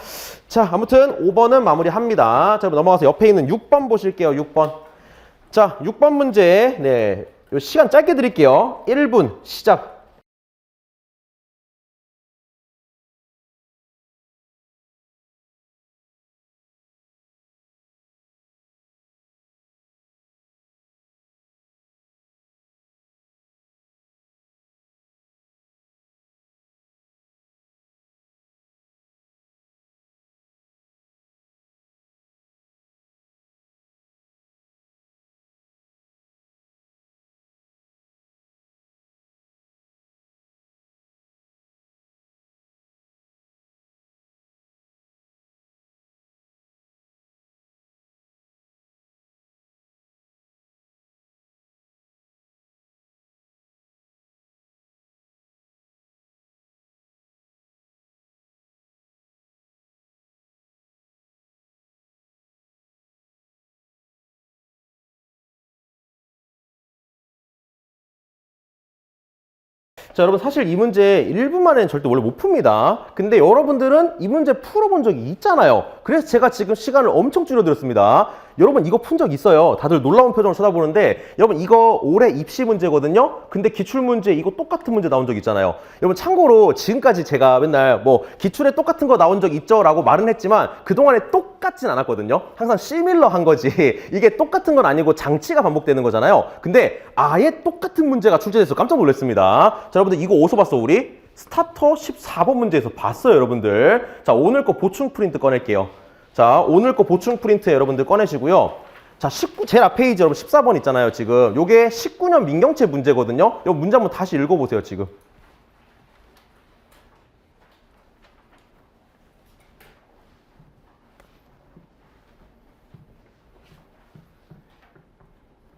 Speaker 1: 자, 아무튼 5번은 마무리합니다. 자, 넘어가서 옆에 있는 6번 보실게요. 6번. 자, 6번 문제. 네, 요 시간 짧게 드릴게요. 1분 시작. 자, 여러분 사실 이 문제 1분 만에는 절대 원래 못 풉니다. 근데 여러분들은 이 문제 풀어본 적이 있잖아요. 그래서 제가 지금 시간을 엄청 줄여드렸습니다. 여러분 이거 푼 적 있어요. 다들 놀라운 표정을 쳐다보는데 여러분 이거 올해 입시 문제거든요. 근데 기출문제 이거 똑같은 문제 나온 적 있잖아요. 여러분 참고로 지금까지 제가 맨날 뭐 기출에 똑같은 거 나온 적 있죠 라고 말은 했지만 그동안에 똑같진 않았거든요. 항상 시밀러 한 거지 이게 똑같은 건 아니고 장치가 반복되는 거잖아요. 근데 아예 똑같은 문제가 출제돼서 깜짝 놀랐습니다. 자, 여러분들 이거 어디서 봤어 우리? 스타터 14번 문제에서 봤어요, 여러분들. 자, 오늘 거 보충 프린트 꺼낼게요. 자, 오늘 거 보충 프린트 여러분들 꺼내시고요. 자, 제일 앞 페이지 여러분 14번 있잖아요, 지금. 요게 19년 민경채 문제거든요. 요 문제 한번 다시 읽어보세요, 지금.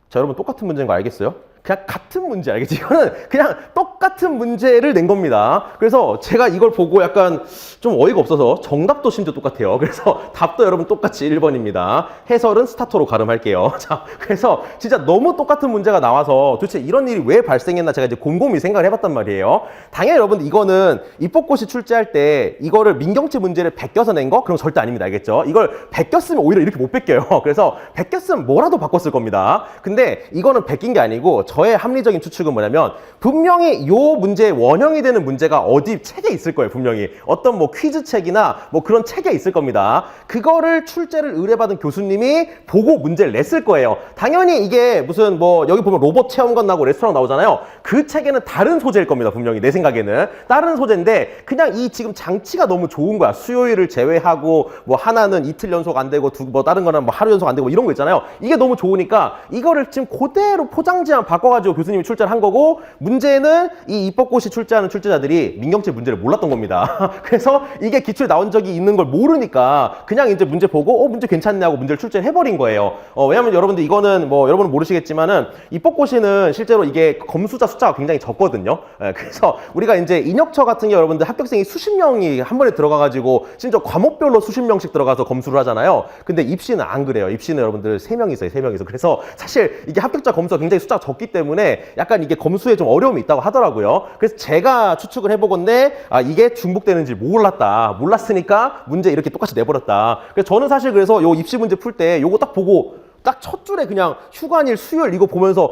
Speaker 1: 자, 여러분 똑같은 문제인 거 알겠어요? 그냥 같은 문제 알겠지? 이거는 그냥 똑같은 문제를 낸 겁니다. 그래서 제가 이걸 보고 약간 좀 어이가 없어서 정답도 심지어 똑같아요. 그래서 답도 여러분 똑같이 1번입니다. 해설은 스타터로 가름할게요. 자, 그래서 진짜 너무 똑같은 문제가 나와서 도대체 이런 일이 왜 발생했나 제가 이제 곰곰이 생각을 해봤단 말이에요. 당연히 여러분들 이거는 입법고시 출제할 때 이거를 민경채 문제를 베껴서 낸 거? 그럼 절대 아닙니다. 알겠죠? 이걸 베꼈으면 오히려 이렇게 못 베껴요. 그래서 베꼈으면 뭐라도 바꿨을 겁니다. 근데 이거는 베낀 게 아니고 저의 합리적인 추측은 뭐냐면 분명히 요 문제의 원형이 되는 문제가 어디 책에 있을 거예요. 분명히 어떤 뭐 퀴즈 책이나 뭐 그런 책에 있을 겁니다. 그거를 출제를 의뢰받은 교수님이 보고 문제를 냈을 거예요. 당연히 이게 무슨 뭐 여기 보면 로봇 체험관 나오고 레스토랑 나오잖아요. 그 책에는 다른 소재일 겁니다. 분명히 내 생각에는 다른 소재인데 그냥 이 지금 장치가 너무 좋은 거야. 수요일을 제외하고 뭐 하나는 이틀 연속 안 되고 뭐 다른 거는 뭐 하루 연속 안 되고 뭐 이런 거 있잖아요. 이게 너무 좋으니까 이거를 지금 그대로 포장지만 바꿔가지고 교수님이 출제를 한 거고 문제는 이 입법고시 출제하는 출제자들이 민경채 문제를 몰랐던 겁니다. 그래서 이게 기출에 나온 적이 있는 걸 모르니까 그냥 이제 문제 보고 문제 괜찮네 하고 문제를 출제를 해버린 거예요. 왜냐면 여러분들 이거는 뭐 여러분은 모르시겠지만은 입법고시는 실제로 이게 검수자 숫자가 굉장히 적거든요. 그래서 우리가 이제 인혁처 같은 게 여러분들 합격생이 수십 명이 한 번에 들어가가지고 심지어 과목별로 수십 명씩 들어가서 검수를 하잖아요. 근데 입시는 안 그래요. 입시는 여러분들 3명 있어요. 3명 있어. 그래서 사실 이게 합격자 검수가 굉장히 숫자가 적기 때문에 약간 이게 검수에 좀 어려움이 있다고 하더라고요. 그래서 제가 추측을 해보건데 이게 중복되는지 몰랐으니까 문제 이렇게 똑같이 내버렸다. 그래서 저는 사실 그래서 요 입시 문제 풀 때 요거 딱 보고 딱 첫 줄에 그냥 휴관일, 수요일 이거 보면서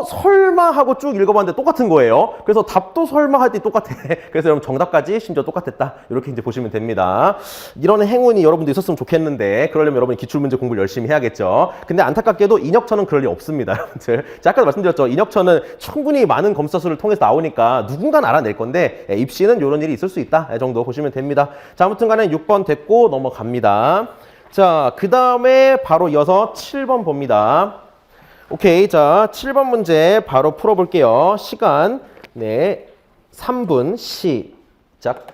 Speaker 1: 설마 하고 쭉 읽어봤는데 똑같은 거예요. 그래서 답도 설마 할 때 똑같아. 그래서 여러분 정답까지 심지어 똑같았다. 이렇게 이제 보시면 됩니다. 이런 행운이 여러분도 있었으면 좋겠는데 그러려면 여러분이 기출문제 공부를 열심히 해야겠죠. 근데 안타깝게도 인혁처는 그럴 일 없습니다. 여러분들. 제가 아까도 말씀드렸죠. 인혁처는 충분히 많은 검사 수를 통해서 나오니까 누군가는 알아낼 건데 입시는 이런 일이 있을 수 있다. 이 정도 보시면 됩니다. 자, 아무튼 간에 6번 됐고 넘어갑니다. 자, 그 다음에 바로 이어서 7번 봅니다. 오케이. 자, 7번 문제 바로 풀어볼게요. 시간, 3분 시작.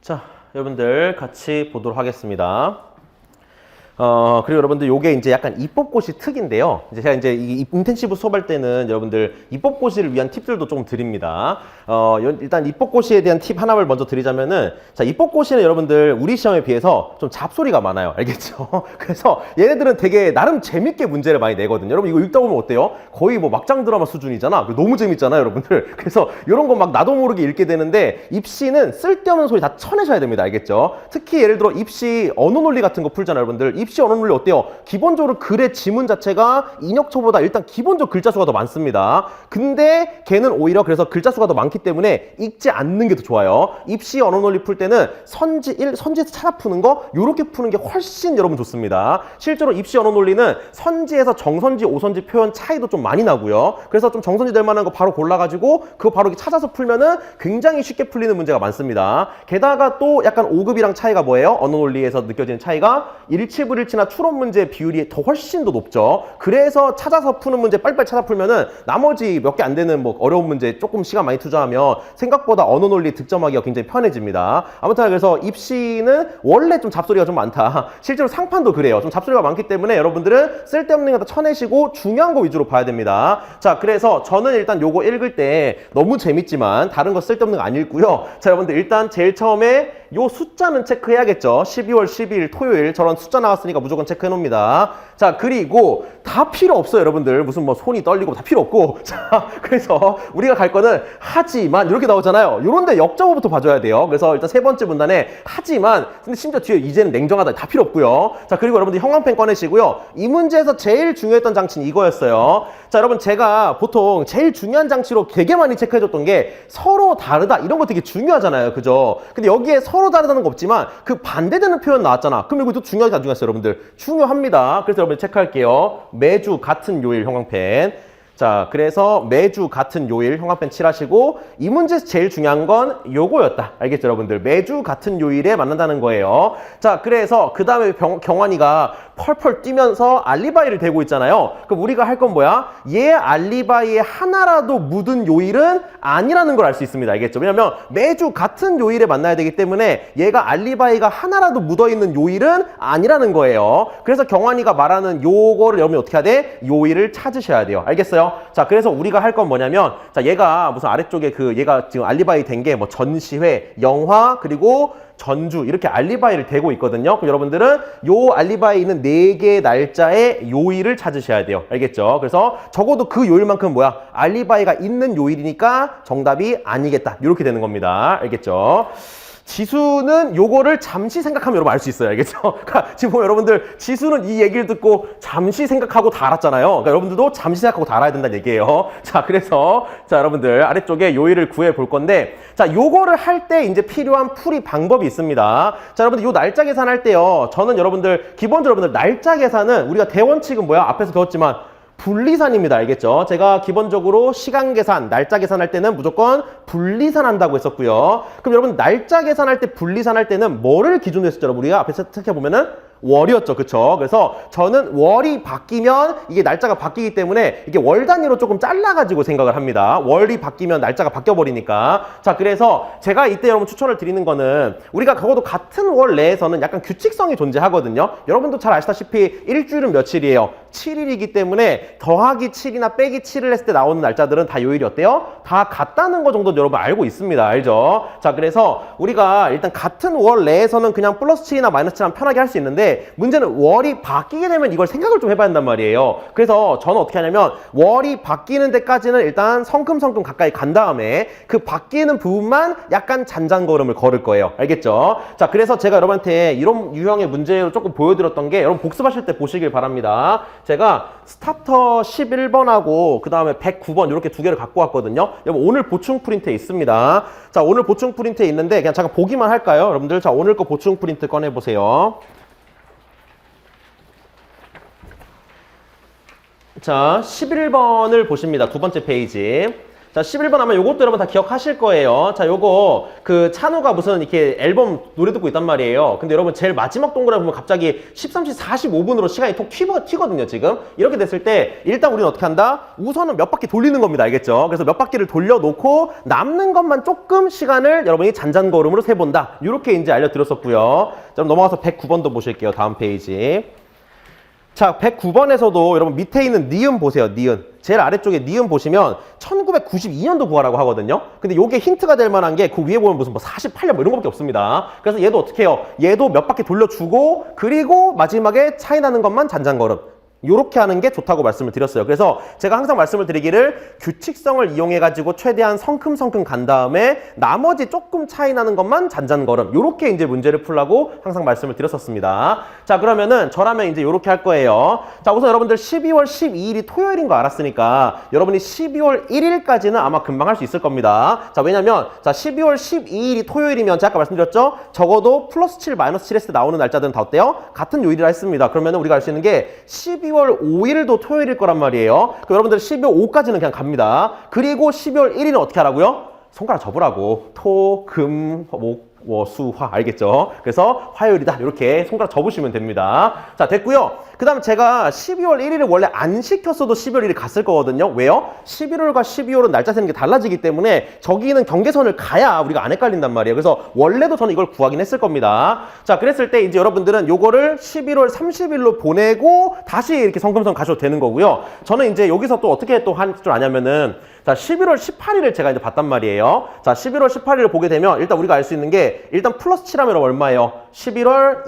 Speaker 1: 자, 여러분들 같이 보도록 하겠습니다. 그리고 여러분들 요게 이제 약간 입법고시 특인데요. 이제 제가 이제 이 인텐시브 수업할 때는 여러분들 입법고시를 위한 팁들도 조금 드립니다. 일단 입법고시에 대한 팁 하나를 먼저 드리자면은, 자, 입법고시는 여러분들 우리 시험에 비해서 좀 잡소리가 많아요. 알겠죠? 그래서 얘네들은 되게 나름 재밌게 문제를 많이 내거든요. 여러분 이거 읽다 보면 어때요? 거의 뭐 막장 드라마 수준이잖아. 너무 재밌잖아요, 여러분들. 그래서 이런 거 막 나도 모르게 읽게 되는데, 입시는 쓸데없는 소리 다 쳐내셔야 됩니다. 알겠죠? 특히 예를 들어 입시 언어 논리 같은 거 풀잖아요, 여러분들. 입시 언어 논리 어때요? 기본적으로 글의 지문 자체가 인역초보다 일단 기본적 글자 수가 더 많습니다. 근데 걔는 오히려 그래서 글자 수가 더 많기 때문에 읽지 않는 게 더 좋아요. 입시 언어 논리 풀 때는 선지에서 찾아 푸는 거 요렇게 푸는 게 훨씬 여러분 좋습니다. 실제로 입시 언어 논리는 선지에서 정선지, 오선지 표현 차이도 좀 많이 나고요. 그래서 좀 정선지 될 만한 거 바로 골라가지고 그거 바로 이렇게 찾아서 풀면은 굉장히 쉽게 풀리는 문제가 많습니다. 게다가 또 약간 5급이랑 차이가 뭐예요? 언어 논리에서 느껴지는 차이가 일치불일치나 추론 문제 비율이 더 훨씬 더 높죠. 그래서 찾아서 푸는 문제 빨리빨리 찾아 풀면은 나머지 몇 개 안 되는 뭐 어려운 문제 조금 시간 많이 투자하면 생각보다 언어 논리 득점하기가 굉장히 편해집니다. 아무튼 그래서 입시는 원래 좀 잡소리가 좀 많다. 실제로 상판도 그래요. 좀 잡소리가 많기 때문에 여러분들은 쓸데없는 거 다 쳐내시고 중요한 거 위주로 봐야 됩니다. 자, 그래서 저는 일단 요거 읽을 때 너무 재밌지만 다른 거 쓸데없는 거 안 읽고요. 자, 여러분들 일단 제일 처음에 요 숫자는 체크해야겠죠. 12월 12일 토요일 저런 숫자 나왔으니까 무조건 체크해 놓습니다. 자, 그리고 다 필요 없어요, 여러분들. 무슨 뭐 손이 떨리고 다 필요 없고. 자, 그래서 우리가 갈 거는 하지만 이렇게 나오잖아요. 요런데 역적어부터 봐줘야 돼요. 그래서 일단 세 번째 문단에 하지만, 근데 심지어 뒤에 이제는 냉정하다 다 필요 없고요. 자, 그리고 여러분들 형광펜 꺼내시고요. 이 문제에서 제일 중요했던 장치는 이거였어요. 자, 여러분 제가 보통 제일 중요한 장치로 되게 많이 체크해줬던 게 서로 다르다 이런 거 되게 중요하잖아요, 그죠? 근데 여기에 서로 다르다는 거 없지만 그 반대되는 표현 나왔잖아. 그럼 이거 또 중요하게 안 중요했어요, 여러분들? 중요합니다. 그래서 여러분 체크할게요. 매주 같은 요일 형광펜. 자, 그래서 매주 같은 요일 형광펜 칠하시고, 이 문제에서 제일 중요한 건 요거였다. 알겠죠, 여러분들? 매주 같은 요일에 만난다는 거예요. 자, 그래서 그 다음에 경환이가 펄펄 뛰면서 알리바이를 대고 있잖아요. 그럼 우리가 할 건 뭐야? 얘 알리바이에 하나라도 묻은 요일은 아니라는 걸 알 수 있습니다. 알겠죠? 왜냐면 매주 같은 요일에 만나야 되기 때문에 얘가 알리바이가 하나라도 묻어있는 요일은 아니라는 거예요. 그래서 경환이가 말하는 요거를 여러분이 어떻게 해야 돼? 요일을 찾으셔야 돼요. 알겠어요? 자, 그래서 우리가 할 건 뭐냐면, 자, 얘가 무슨 아래쪽에 얘가 지금 알리바이 된 게 뭐 전시회, 영화, 그리고 전주 이렇게 알리바이를 대고 있거든요. 그럼 여러분들은 요 알리바이 있는 4개의 날짜의 요일을 찾으셔야 돼요. 알겠죠? 그래서 적어도 그 요일만큼 뭐야? 알리바이가 있는 요일이니까 정답이 아니겠다. 이렇게 되는 겁니다. 알겠죠? 지수는 요거를 잠시 생각하면 여러분 알 수 있어요. 알겠죠? 그러니까 지금 보면 여러분들 지수는 이 얘기를 듣고 잠시 생각하고 다 알았잖아요. 그러니까 여러분들도 잠시 생각하고 다 알아야 된다는 얘기예요. 자, 그래서 자, 여러분들 아래쪽에 요일을 구해 볼 건데, 자, 요거를 할 때 이제 필요한 풀이 방법이 있습니다. 자, 여러분들 요 날짜 계산할 때요. 저는 여러분들 기본적으로 여러분들 날짜 계산은 우리가 대원칙은 뭐야? 앞에서 배웠지만 분리산입니다. 알겠죠? 제가 기본적으로 시간 계산, 날짜 계산할 때는 무조건 분리산한다고 했었고요. 그럼 여러분 날짜 계산할 때 분리산할 때는 뭐를 기준으로 했었죠? 우리가 앞에서 생각해보면은 월이었죠. 그쵸? 그래서 저는 월이 바뀌면 이게 날짜가 바뀌기 때문에 이게 월 단위로 조금 잘라가지고 생각을 합니다. 월이 바뀌면 날짜가 바뀌어버리니까. 자, 그래서 제가 이때 여러분 추천을 드리는 거는 우리가 적어도 같은 월 내에서는 약간 규칙성이 존재하거든요. 여러분도 잘 아시다시피 일주일은 며칠이에요? 7일이기 때문에 더하기 7이나 빼기 7을 했을 때 나오는 날짜들은 다 요일이 어때요? 다 같다는 거 정도는 여러분 알고 있습니다. 알죠? 자, 그래서 우리가 일단 같은 월 내에서는 그냥 플러스 7이나 마이너스 7하면 편하게 할 수 있는데, 문제는 월이 바뀌게 되면 이걸 생각을 좀 해봐야 한단 말이에요. 그래서 저는 어떻게 하냐면 월이 바뀌는 데까지는 일단 성큼성큼 가까이 간 다음에 그 바뀌는 부분만 약간 잔잔걸음을 걸을 거예요. 알겠죠? 자, 그래서 제가 여러분한테 이런 유형의 문제를 조금 보여드렸던 게 여러분 복습하실 때 보시길 바랍니다. 제가 스타터 11번하고 그 다음에 109번 이렇게 두 개를 갖고 왔거든요. 여러분 오늘 보충 프린트에 있습니다. 자, 오늘 보충 프린트에 있는데 그냥 잠깐 보기만 할까요? 여러분들 자, 오늘 거 보충 프린트 꺼내보세요. 자, 11번을 보십니다. 두 번째 페이지. 자, 11번 아마 요것도 여러분 다 기억하실 거예요. 자, 요거 그 찬우가 무슨 이렇게 앨범 노래 듣고 있단 말이에요. 근데 여러분 제일 마지막 동그라미 보면 갑자기 13시 45분으로 시간이 톡 튀거든요, 지금. 이렇게 됐을 때 일단 우리는 어떻게 한다? 우선은 몇 바퀴 돌리는 겁니다. 알겠죠? 그래서 몇 바퀴를 돌려놓고 남는 것만 조금 시간을 여러분이 잔잔걸음으로 세본다. 이렇게 이제 알려드렸었고요. 자, 그럼 넘어가서 109번도 보실게요. 다음 페이지. 자, 109번에서도 여러분 밑에 있는 니은 보세요. 니은. 제일 아래쪽에 니은 보시면 1992년도 구하라고 하거든요. 근데 요게 힌트가 될 만한 게 그 위에 보면 무슨 뭐 48년 뭐 이런 거밖에 없습니다. 그래서 얘도 어떻게 해요? 얘도 몇 바퀴 돌려주고 그리고 마지막에 차이 나는 것만 잔잔걸음. 요렇게 하는 게 좋다고 말씀을 드렸어요. 그래서 제가 항상 말씀을 드리기를 규칙성을 이용해가지고 최대한 성큼성큼 간 다음에 나머지 조금 차이 나는 것만 잔잔걸음. 요렇게 이제 문제를 풀라고 항상 말씀을 드렸었습니다. 자, 그러면은 저라면 이제 요렇게 할 거예요. 자, 우선 여러분들 12월 12일이 토요일인 거 알았으니까 여러분이 12월 1일까지는 아마 금방 할 수 있을 겁니다. 자, 왜냐면 자, 12월 12일이 토요일이면 제가 아까 말씀드렸죠? 적어도 플러스 7, 마이너스 7 했을 때 나오는 날짜들은 다 어때요? 같은 요일이라 했습니다. 그러면은 우리가 알 수 있는 게 12월 5일도 토요일일 거란 말이에요. 그럼 여러분들 12월 5까지는 그냥 갑니다. 그리고 12월 1일은 어떻게 하라고요? 손가락 접으라고. 토, 금, 목, 워, 수, 화. 알겠죠? 그래서 화요일이다. 이렇게 손가락 접으시면 됩니다. 자, 됐고요. 그 다음 제가 12월 1일을 원래 안 시켰어도 12월 1일 갔을 거거든요. 왜요? 11월과 12월은 날짜 세는 게 달라지기 때문에 저기는 경계선을 가야 우리가 안 헷갈린단 말이에요. 그래서 원래도 저는 이걸 구하긴 했을 겁니다. 자, 그랬을 때 이제 여러분들은 요거를 11월 30일로 보내고 다시 이렇게 성금선 가셔도 되는 거고요. 저는 이제 여기서 또 어떻게 또 한 줄 아냐면은 자, 11월 18일을 제가 이제 봤단 말이에요. 자, 11월 18일을 보게 되면 일단 우리가 알 수 있는 게 일단 플러스 7하면 얼마예요? 11월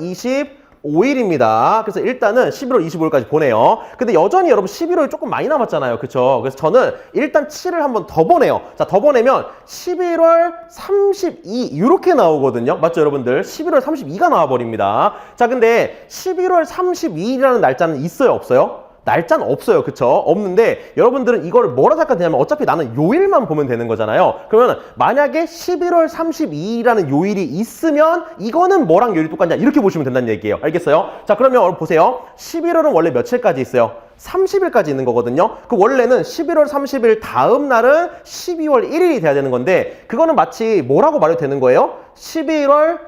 Speaker 1: 25일입니다. 그래서 일단은 11월 25일까지 보내요. 근데 여전히 여러분 11월이 조금 많이 남았잖아요. 그쵸? 그래서 저는 일단 7을 한번 더 보내요. 자, 더 보내면 11월 32 이렇게 나오거든요. 맞죠, 여러분들? 11월 32가 나와버립니다. 자, 근데 11월 32일이라는 날짜는 있어요, 없어요? 날짜는 없어요. 그쵸? 없는데 여러분들은 이걸 뭐라 생각하냐면 어차피 나는 요일만 보면 되는 거잖아요. 그러면 만약에 11월 32일이라는 요일이 있으면 이거는 뭐랑 요일이 똑같냐 이렇게 보시면 된다는 얘기예요. 알겠어요? 자, 그러면 보세요. 11월은 원래 며칠까지 있어요? 30일까지 있는 거거든요. 그 원래는 11월 30일 다음 날은 12월 1일이 돼야 되는 건데 그거는 마치 뭐라고 말해도 되는 거예요? 11월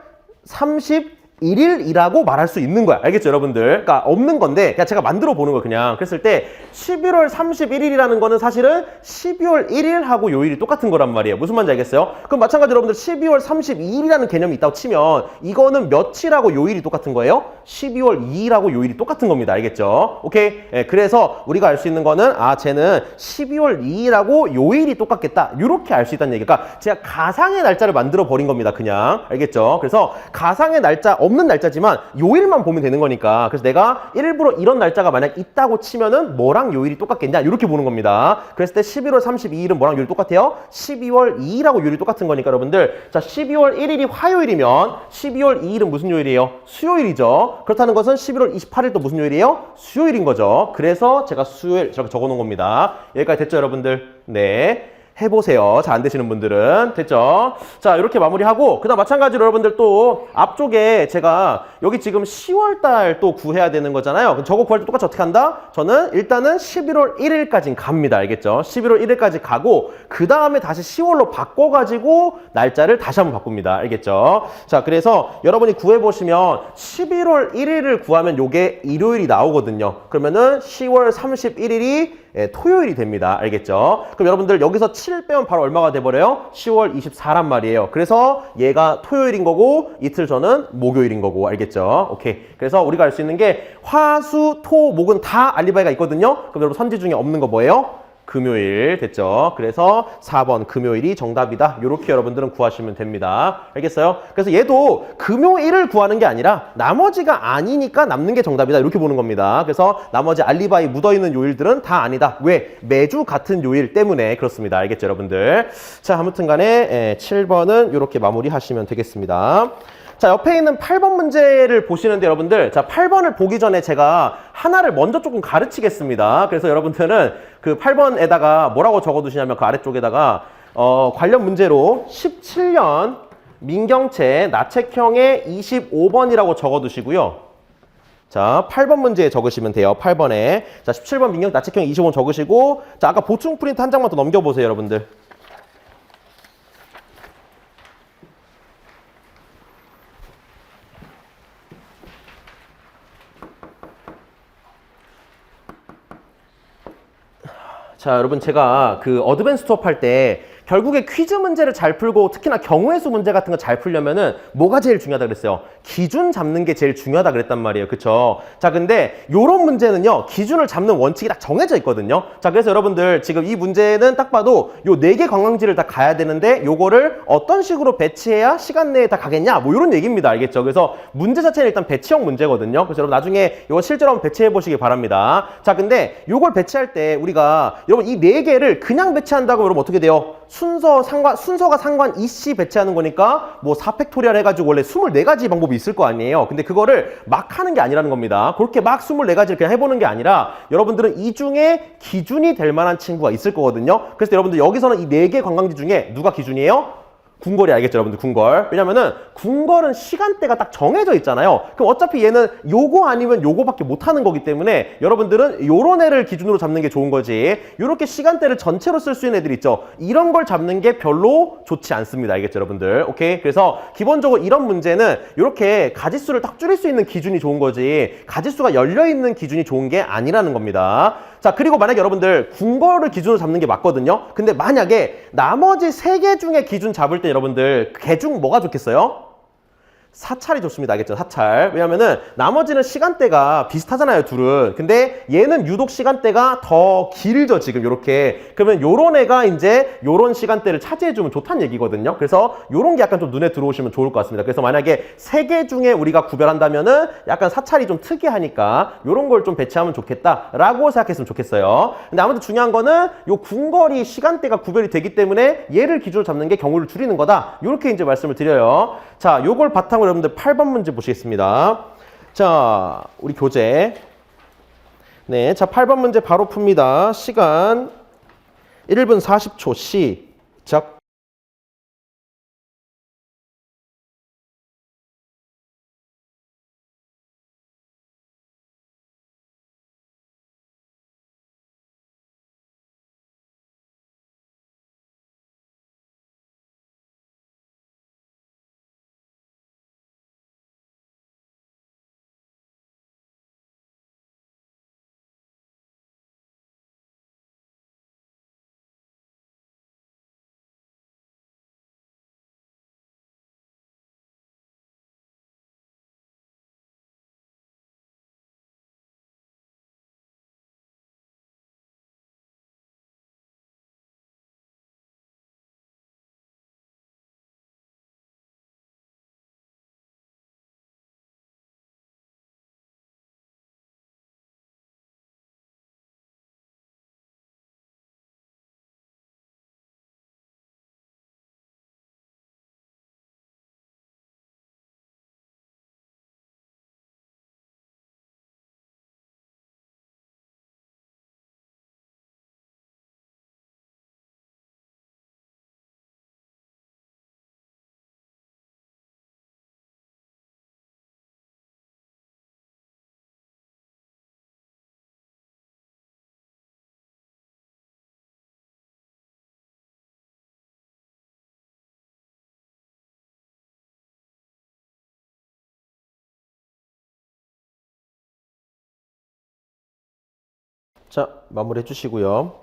Speaker 1: 31일이라고 말할 수 있는 거야. 알겠죠, 여러분들? 그러니까 없는 건데 그냥 제가 만들어 보는 거예요. 그냥 그랬을 때 11월 31일이라는 거는 사실은 12월 1일하고 요일이 똑같은 거란 말이에요. 무슨 말인지 알겠어요? 그럼 마찬가지로 여러분들 12월 32일이라는 개념이 있다고 치면 이거는 며칠하고 요일이 똑같은 거예요? 12월 2일하고 요일이 똑같은 겁니다. 알겠죠? 오케이? 예, 그래서 우리가 알 수 있는 거는 아, 쟤는 12월 2일하고 요일이 똑같겠다. 이렇게 알 수 있다는 얘기가 그러니까 제가 가상의 날짜를 만들어 버린 겁니다. 그냥. 알겠죠? 그래서 가상의 날짜 없는 날짜지만 요일만 보면 되는 거니까 그래서 내가 일부러 이런 날짜가 만약 있다고 치면은 뭐랑 요일이 똑같겠냐 이렇게 보는 겁니다. 그랬을 때 11월 32일은 뭐랑 요일이 똑같아요? 12월 2일하고 요일이 똑같은 거니까 여러분들 자 12월 1일이 화요일이면 12월 2일은 무슨 요일이에요? 수요일이죠. 그렇다는 것은 11월 28일도 무슨 요일이에요? 수요일인 거죠. 그래서 제가 수요일 저렇게 적어 놓은 겁니다. 여기까지 됐죠, 여러분들? 네. 해보세요. 잘 안 되시는 분들은. 됐죠? 자, 이렇게 마무리하고, 그 다음 마찬가지로 여러분들 또 앞쪽에 제가 여기 지금 10월달 또 구해야 되는 거잖아요. 그럼 저거 구할 때 똑같이 어떻게 한다? 저는 일단은 11월 1일까지는 갑니다. 알겠죠? 11월 1일까지 가고, 그 다음에 다시 10월로 바꿔가지고 날짜를 다시 한번 바꿉니다. 알겠죠? 자, 그래서 여러분이 구해보시면 11월 1일을 구하면 요게 일요일이 나오거든요. 그러면은 10월 31일이 예, 토요일이 됩니다. 알겠죠? 그럼 여러분들 여기서 7 빼면 바로 얼마가 돼버려요? 10월 24란 말이에요. 그래서 얘가 토요일인 거고 이틀 전은 목요일인 거고 알겠죠? 오케이. 그래서 우리가 알 수 있는 게 화, 수, 토, 목은 다 알리바이가 있거든요. 그럼 여러분 선지 중에 없는 거 뭐예요? 금요일 됐죠? 그래서 4번 금요일이 정답이다. 이렇게 여러분들은 구하시면 됩니다. 알겠어요? 그래서 얘도 금요일을 구하는 게 아니라 나머지가 아니니까 남는 게 정답이다. 이렇게 보는 겁니다. 그래서 나머지 알리바이 묻어있는 요일들은 다 아니다. 왜? 매주 같은 요일 때문에 그렇습니다. 알겠죠, 여러분들? 자, 아무튼 간에 7번은 이렇게 마무리하시면 되겠습니다. 자, 옆에 있는 8번 문제를 보시는데 여러분들 자 8번을 보기 전에 제가 하나를 먼저 조금 가르치겠습니다. 그래서 여러분들은 그 8번에다가 뭐라고 적어두시냐면 그 아래쪽에다가 관련 문제로 17년 민경채 나책형의 25번이라고 적어두시고요. 자, 8번 문제에 적으시면 돼요. 8번에. 자, 17번 민경 나책형 25번 적으시고 자, 아까 보충 프린트 한 장만 더 넘겨보세요, 여러분들. 자, 여러분 제가 그 어드밴스 수업 할 때 결국에 퀴즈 문제를 잘 풀고 특히나 경우의 수 문제 같은 거 잘 풀려면은 뭐가 제일 중요하다 그랬어요? 기준 잡는 게 제일 중요하다 그랬단 말이에요. 그쵸? 자, 근데 요런 문제는요, 기준을 잡는 원칙이 딱 정해져 있거든요. 자, 그래서 여러분들 지금 이 문제는 딱 봐도 요 4개 관광지를 다 가야 되는데 요거를 어떤 식으로 배치해야 시간 내에 다 가겠냐? 뭐 요런 얘기입니다. 알겠죠? 그래서 문제 자체는 일단 배치형 문제거든요. 그래서 여러분 나중에 요거 실제로 한번 배치해 보시기 바랍니다. 자, 근데 요걸 배치할 때 우리가 여러분 이 4개를 그냥 배치한다고 여러분 어떻게 돼요? 순서가 상관이씨 배치하는 거니까 뭐 4팩토리얼 해가지고 원래 24가지 방법이 있을 거 아니에요. 근데 그거를 막 하는 게 아니라는 겁니다. 그렇게 막 24가지를 그냥 해보는 게 아니라 여러분들은 이 중에 기준이 될 만한 친구가 있을 거거든요. 그래서 여러분들 여기서는 이 4개 관광지 중에 누가 기준이에요? 궁궐이 알겠죠, 여러분들? 궁궐. 왜냐면은 궁궐은 시간대가 딱 정해져 있잖아요. 그럼 어차피 얘는 요거 아니면 요거밖에 못 하는 거기 때문에 여러분들은 요런 애를 기준으로 잡는 게 좋은 거지. 요렇게 시간대를 전체로 쓸 수 있는 애들 있죠. 이런 걸 잡는 게 별로 좋지 않습니다. 알겠죠, 여러분들? 오케이? 그래서 기본적으로 이런 문제는 요렇게 가지수를 딱 줄일 수 있는 기준이 좋은 거지, 가지수가 열려있는 기준이 좋은 게 아니라는 겁니다. 자, 그리고 만약에 여러분들 궁궐을 기준으로 잡는 게 맞거든요. 근데 만약에 나머지 3개 중에 기준 잡을 때 여러분들 개 중 뭐가 좋겠어요? 사찰이 좋습니다. 알겠죠? 사찰. 왜냐면은 나머지는 시간대가 비슷하잖아요, 둘은. 근데 얘는 유독 시간대가 더 길죠, 지금 요렇게. 그러면 요런 애가 이제 요런 시간대를 차지해주면 좋다는 얘기거든요. 그래서 요런 게 약간 좀 눈에 들어오시면 좋을 것 같습니다. 그래서 만약에 3개 중에 우리가 구별한다면은 약간 사찰이 좀 특이하니까 요런 걸 좀 배치하면 좋겠다라고 생각했으면 좋겠어요. 근데 아무튼 중요한 거는 요 궁궐이 시간대가 구별이 되기 때문에 얘를 기준으로 잡는 게 경우를 줄이는 거다. 요렇게 이제 말씀을 드려요. 자, 요걸 바탕으로 여러분들 8번 문제 보시겠습니다. 자, 우리 교재. 네, 자, 8번 문제 바로 풉니다. 시간 1분 40초 시작. 자, 마무리해 주시고요.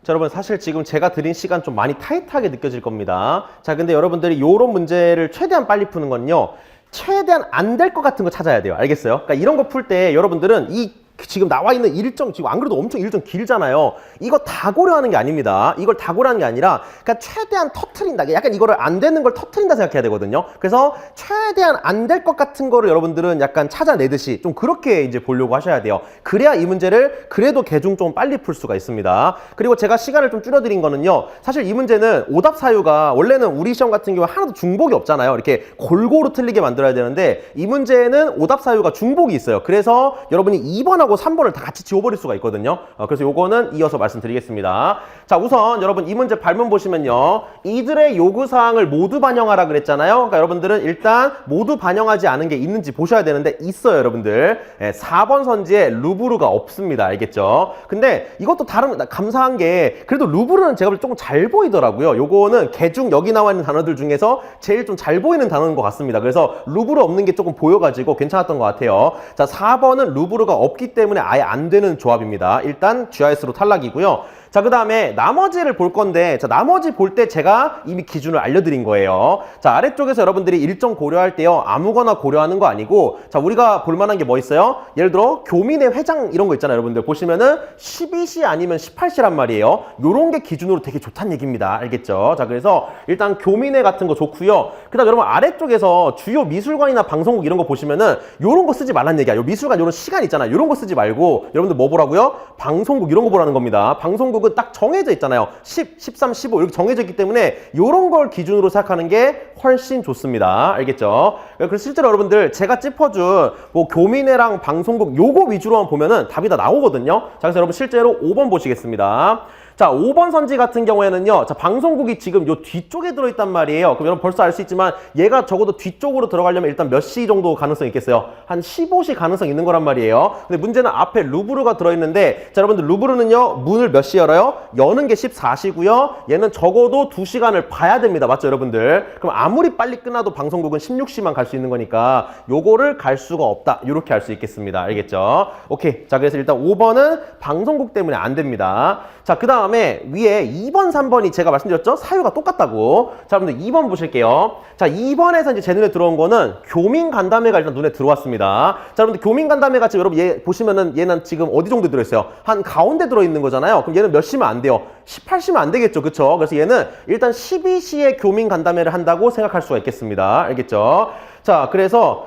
Speaker 1: 자, 여러분 사실 지금 제가 드린 시간 좀 많이 타이트하게 느껴질 겁니다. 자, 근데 여러분들이 요런 문제를 최대한 빨리 푸는 건요, 최대한 안 될 것 같은 거 찾아야 돼요. 알겠어요? 그러니까 이런 거 풀 때 여러분들은 이 지금 나와 있는 일정, 지금 안 그래도 엄청 일정 길잖아요. 이거 다 고려하는 게 아닙니다. 이걸 다 고려하는 게 아니라 그러니까 최대한 터트린다. 약간 이거를 안 되는 걸 터트린다 생각해야 되거든요. 그래서 최대한 안 될 것 같은 거를 여러분들은 약간 찾아내듯이 좀 그렇게 이제 보려고 하셔야 돼요. 그래야 이 문제를 그래도 개중 좀 빨리 풀 수가 있습니다. 그리고 제가 시간을 좀 줄여드린 거는요, 사실 이 문제는 오답 사유가 원래는 우리 시험 같은 경우 하나도 중복이 없잖아요. 이렇게 골고루 틀리게 만들어야 되는데 이 문제는 오답 사유가 중복이 있어요. 그래서 여러분이 2번 2번하고 3번을 다 같이 지워버릴 수가 있거든요. 그래서 요거는 이어서 말씀드리겠습니다. 자, 우선 여러분 이 문제 발문 보시면요. 이들의 요구사항을 모두 반영하라 그랬잖아요. 그러니까 여러분들은 일단 모두 반영하지 않은 게 있는지 보셔야 되는데 있어요, 여러분들. 4번 선지에 루브르가 없습니다. 알겠죠? 근데 이것도 감사한 게 그래도 루브르는 제가 볼 때 조금 잘 보이더라고요. 요거는 개중 여기 나와 있는 단어들 중에서 제일 좀 잘 보이는 단어인 것 같습니다. 그래서 루브르 없는 게 조금 보여가지고 괜찮았던 것 같아요. 자, 4번은 루브르가 없기 때문에 아예 안 되는 조합입니다. 일단 GIS로 탈락이고요. 자, 그 다음에 나머지를 볼 건데, 자, 나머지 볼 때 제가 이미 기준을 알려드린 거예요. 자, 아래쪽에서 여러분들이 일정 고려할 때요, 아무거나 고려하는 거 아니고, 자, 우리가 볼 만한 게 뭐 있어요? 예를 들어, 교민의 회장 이런 거 있잖아요, 여러분들. 보시면은 12시 아니면 18시란 말이에요. 요런 게 기준으로 되게 좋다는 얘기입니다. 알겠죠? 자, 그래서 일단 교민회 같은 거 좋고요. 그 다음 여러분 아래쪽에서 주요 미술관이나 방송국 이런 거 보시면은 요런 거 쓰지 말란 얘기야. 요 미술관 요런 시간 있잖아. 요런 거 쓰지 말고, 여러분들 뭐 보라고요? 방송국 이런 거 보라는 겁니다. 방송국 딱 정해져 있잖아요. 10, 13, 15 이렇게 정해져 있기 때문에 이런 걸 기준으로 생각하는 게 훨씬 좋습니다. 알겠죠? 그래서 실제로 여러분들 제가 짚어준 뭐 교민회랑 방송국 요거 위주로만 보면은 답이 다 나오거든요. 자, 그래서 여러분 실제로 5번 보시겠습니다. 자, 5번 선지 같은 경우에는요. 자, 방송국이 지금 요 뒤쪽에 들어있단 말이에요. 그럼 여러분 벌써 알 수 있지만 얘가 적어도 뒤쪽으로 들어가려면 일단 몇 시 정도 가능성이 있겠어요? 한 15시 가능성 있는 거란 말이에요. 근데 문제는 앞에 루브르가 들어있는데, 자, 여러분들 루브르는요. 문을 몇 시에 열어요? 여는 게 14시고요. 얘는 적어도 2시간을 봐야 됩니다. 맞죠, 여러분들? 그럼 아무리 빨리 끝나도 방송국은 16시만 갈 수 있는 거니까 요거를 갈 수가 없다. 이렇게 할 수 있겠습니다. 알겠죠? 오케이. 자, 그래서 일단 5번은 방송국 때문에 안 됩니다. 자, 그 다음에 위에 2번, 3번이 제가 말씀드렸죠? 사유가 똑같다고. 자, 여러분들 2번 보실게요. 자, 2번에서 이제 제 눈에 들어온 거는 교민 간담회가 일단 눈에 들어왔습니다. 자, 여러분들 교민 간담회가 지금 여러분 얘 보시면은 얘는 지금 어디 정도 들어있어요? 한 가운데 들어있는 거잖아요. 그럼 얘는 몇 시면 안 돼요? 18시면 안 되겠죠. 그쵸? 그래서 얘는 일단 12시에 교민 간담회를 한다고 생각할 수가 있겠습니다. 알겠죠? 자, 그래서